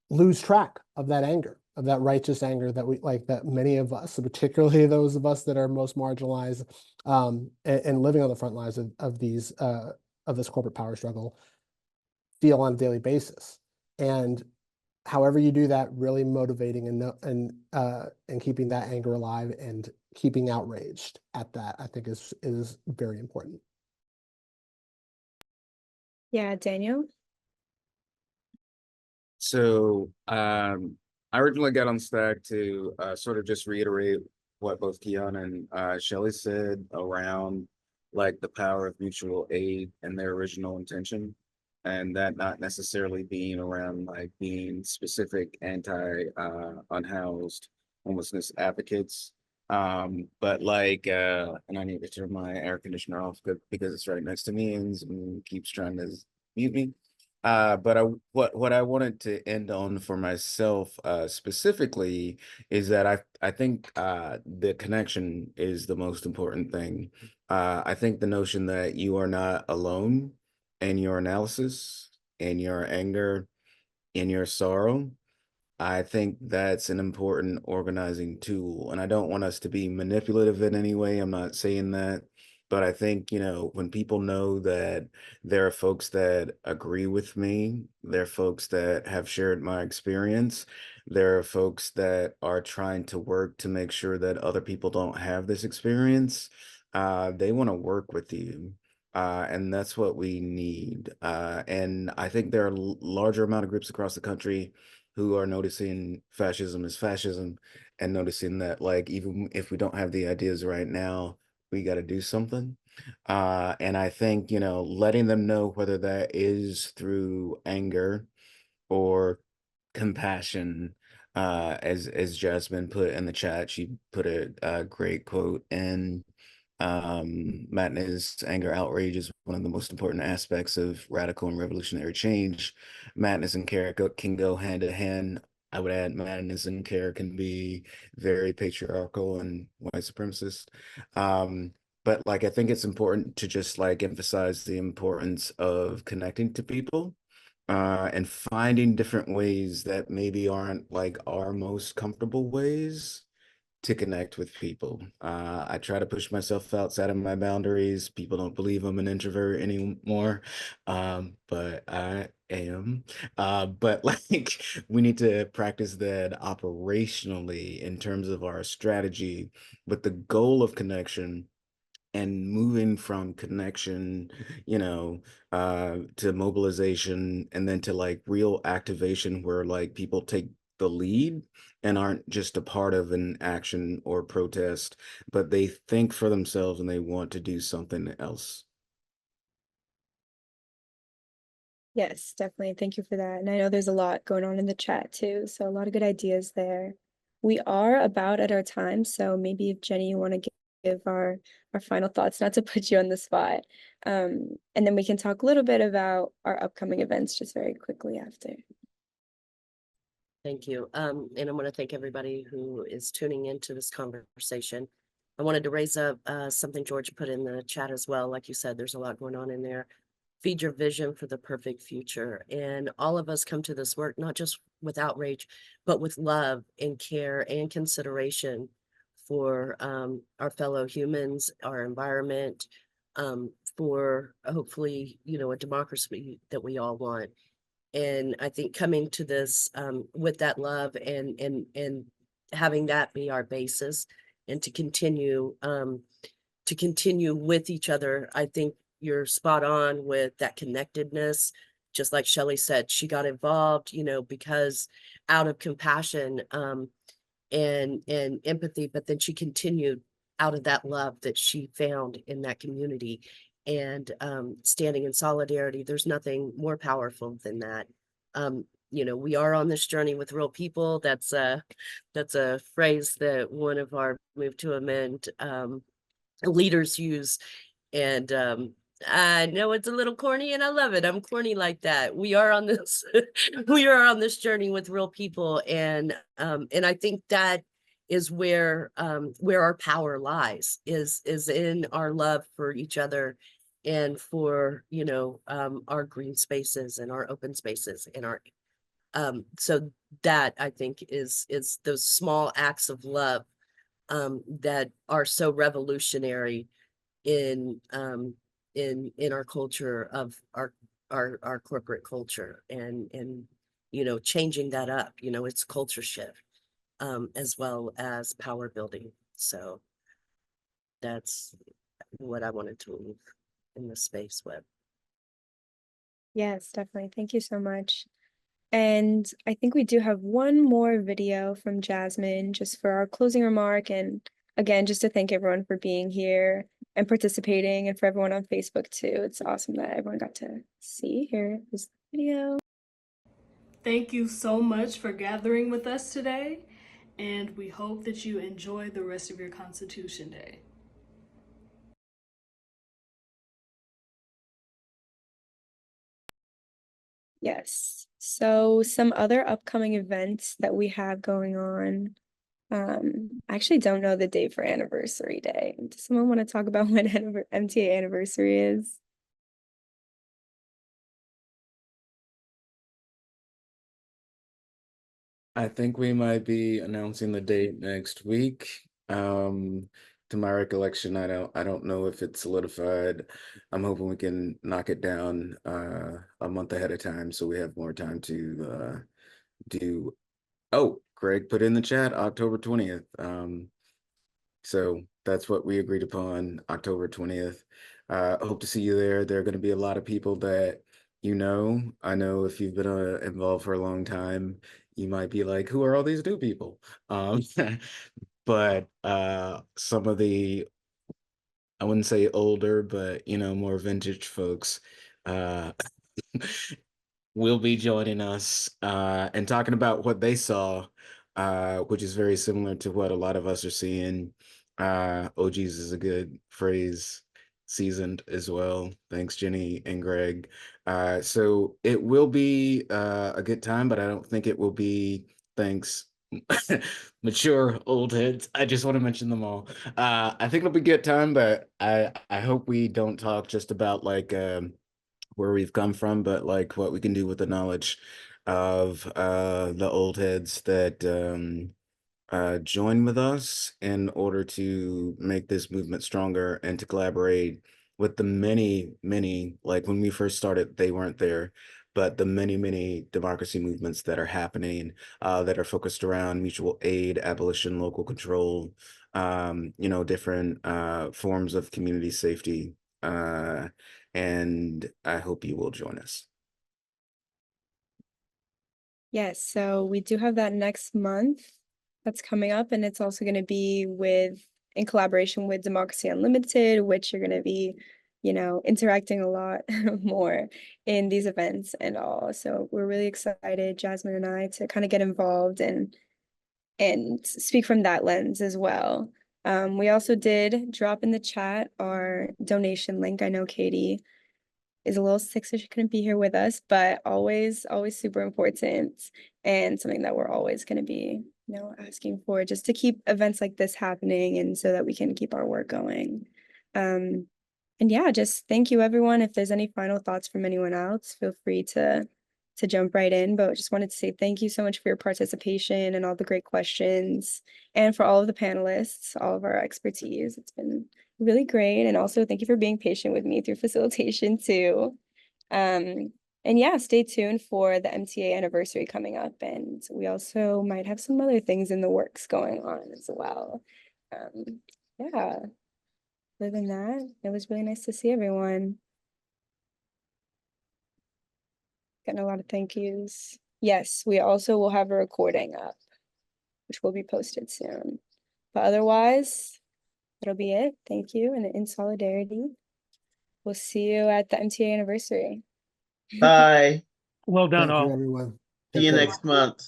lose track of that anger, of that righteous anger that many of us, particularly those of us that are most marginalized and living on the front lines of this corporate power struggle, feel on a daily basis. And however you do that, really motivating and keeping that anger alive and keeping outraged at that, I think is very important. Yeah, Daniel? So I originally got on Stack to sort of just reiterate what both Keon and Shelley said around like the power of mutual aid and their original intention, and that not necessarily being around like being specific anti unhoused homelessness advocates. But and I need to turn my air conditioner off because it's right next to me and keeps trying to mute me. But what I wanted to end on for myself specifically is that I think the connection is the most important thing. I think the notion that you are not alone in your analysis, in your anger, in your sorrow. I think that's an important organizing tool. And I don't want us to be manipulative in any way. I'm not saying that. But I think, when people know that there are folks that agree with me, there are folks that have shared my experience, there are folks that are trying to work to make sure that other people don't have this experience, they want to work with you. And that's what we need. And I think there are larger amount of groups across the country who are noticing fascism as fascism and noticing that even if we don't have the ideas right now, we got to do something. And I think, letting them know whether that is through anger or compassion, as Jasmine put in the chat, she put a great quote in madness, anger, outrage is one of the most important aspects of radical and revolutionary change. Madness and care can go hand in hand. I would add madness and care can be very patriarchal and white supremacist. But I think it's important to just emphasize the importance of connecting to people and finding different ways that maybe aren't our most comfortable ways to connect with people. I try to push myself outside of my boundaries. People don't believe I'm an introvert anymore, but I am. But we need to practice that operationally in terms of our strategy with the goal of connection and moving from connection, to mobilization and then to real activation where people take the lead and aren't just a part of an action or protest, but they think for themselves and they want to do something else. Yes, definitely. Thank you for that. And I know there's a lot going on in the chat too, so a lot of good ideas there. We are about at our time, so maybe if Jenny, you want to give our final thoughts, not to put you on the spot. And then we can talk a little bit about our upcoming events just very quickly after. Thank you. And I want to thank everybody who is tuning into this conversation. I wanted to raise up something George put in the chat as well. Like you said, there's a lot going on in there. Feed your vision for the perfect future. And all of us come to this work, not just with outrage, but with love and care and consideration for our fellow humans, our environment, for hopefully, a democracy that we all want. And I think coming to this with that love and having that be our basis and to continue with each other, I think you're spot on with that connectedness. Just like Shelley said, she got involved, because out of compassion and empathy, but then she continued out of that love that she found in that community. And standing in solidarity, there's nothing more powerful than that. We are on this journey with real people. That's a phrase that one of our Move to Amend leaders use. And I know it's a little corny and I love it. I'm corny like that. We are on this we are on this journey with real people. And I think that is where our power lies, is in our love for each other and for our green spaces and our open spaces and our so that I think is those small acts of love that are so revolutionary in our culture of our corporate culture and changing that up. It's culture shift as well as power building. So that's what I wanted to leave in the space with. Yes, definitely. Thank you so much. And I think we do have one more video from Jasmine just for our closing remark. And again, just to thank everyone for being here and participating, and for everyone on Facebook too. It's awesome that everyone got to see. Here is the video. Thank you so much for gathering with us today, and we hope that you enjoy the rest of your Constitution Day. Yes. So some other upcoming events that we have going on. I actually don't know the date for Anniversary Day. Does someone want to talk about when MTA anniversary is? I think we might be announcing the date next week. To my recollection, I don't know if it's solidified. I'm hoping we can knock it down a month ahead of time so we have more time to do. Oh, Greg put in the chat October 20th. So that's what we agreed upon, October 20th. Hope to see you there. There are going to be a lot of people that I know if you've been involved for a long time, you might be like, who are all these new people? But some of the, I wouldn't say older, but more vintage folks will be joining us and talking about what they saw, which is very similar to what a lot of us are seeing. OGs is a good phrase, seasoned as well. Thanks, Jenny and Greg. So it will be a good time, but I don't think it will be, thanks, mature old heads. I just want to mention them all. I think it'll be a good time, but I hope we don't talk just about like where we've come from, but like what we can do with the knowledge of the old heads that join with us in order to make this movement stronger and to collaborate with the many, like when we first started, they weren't there, but the many democracy movements that are happening that are focused around mutual aid, abolition, local control, different forms of community safety. And I hope you will join us. Yes, so we do have that next month that's coming up, and it's also going to be in collaboration with Democracy Unlimited, which you're going to be, interacting a lot more in these events and all. So we're really excited, Jasmine and I, to kind of get involved and speak from that lens as well. We also did drop in the chat our donation link. I know Katie is a little sick, so she couldn't be here with us, but always super important and something that we're always going to be, asking for, just to keep events like this happening and so that we can keep our work going. And yeah, just thank you, everyone. If there's any final thoughts from anyone else, feel free to jump right in. But I just wanted to say thank you so much for your participation and all the great questions, and for all of the panelists, all of our expertise. It's been really great. And also thank you for being patient with me through facilitation too. And yeah, stay tuned for the MTA anniversary coming up. And we also might have some other things in the works going on as well. Yeah. Other than that, it was really nice to see everyone. Getting a lot of thank yous. Yes, we also will have a recording up, which will be posted soon. But otherwise, that'll be it. Thank you. And in solidarity, we'll see you at the MTA anniversary. Bye. Well done, Thank you, all. everyone. See you next month.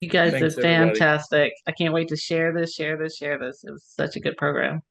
You guys Thanks, did everybody. fantastic. I can't wait to share this. It was such a good program.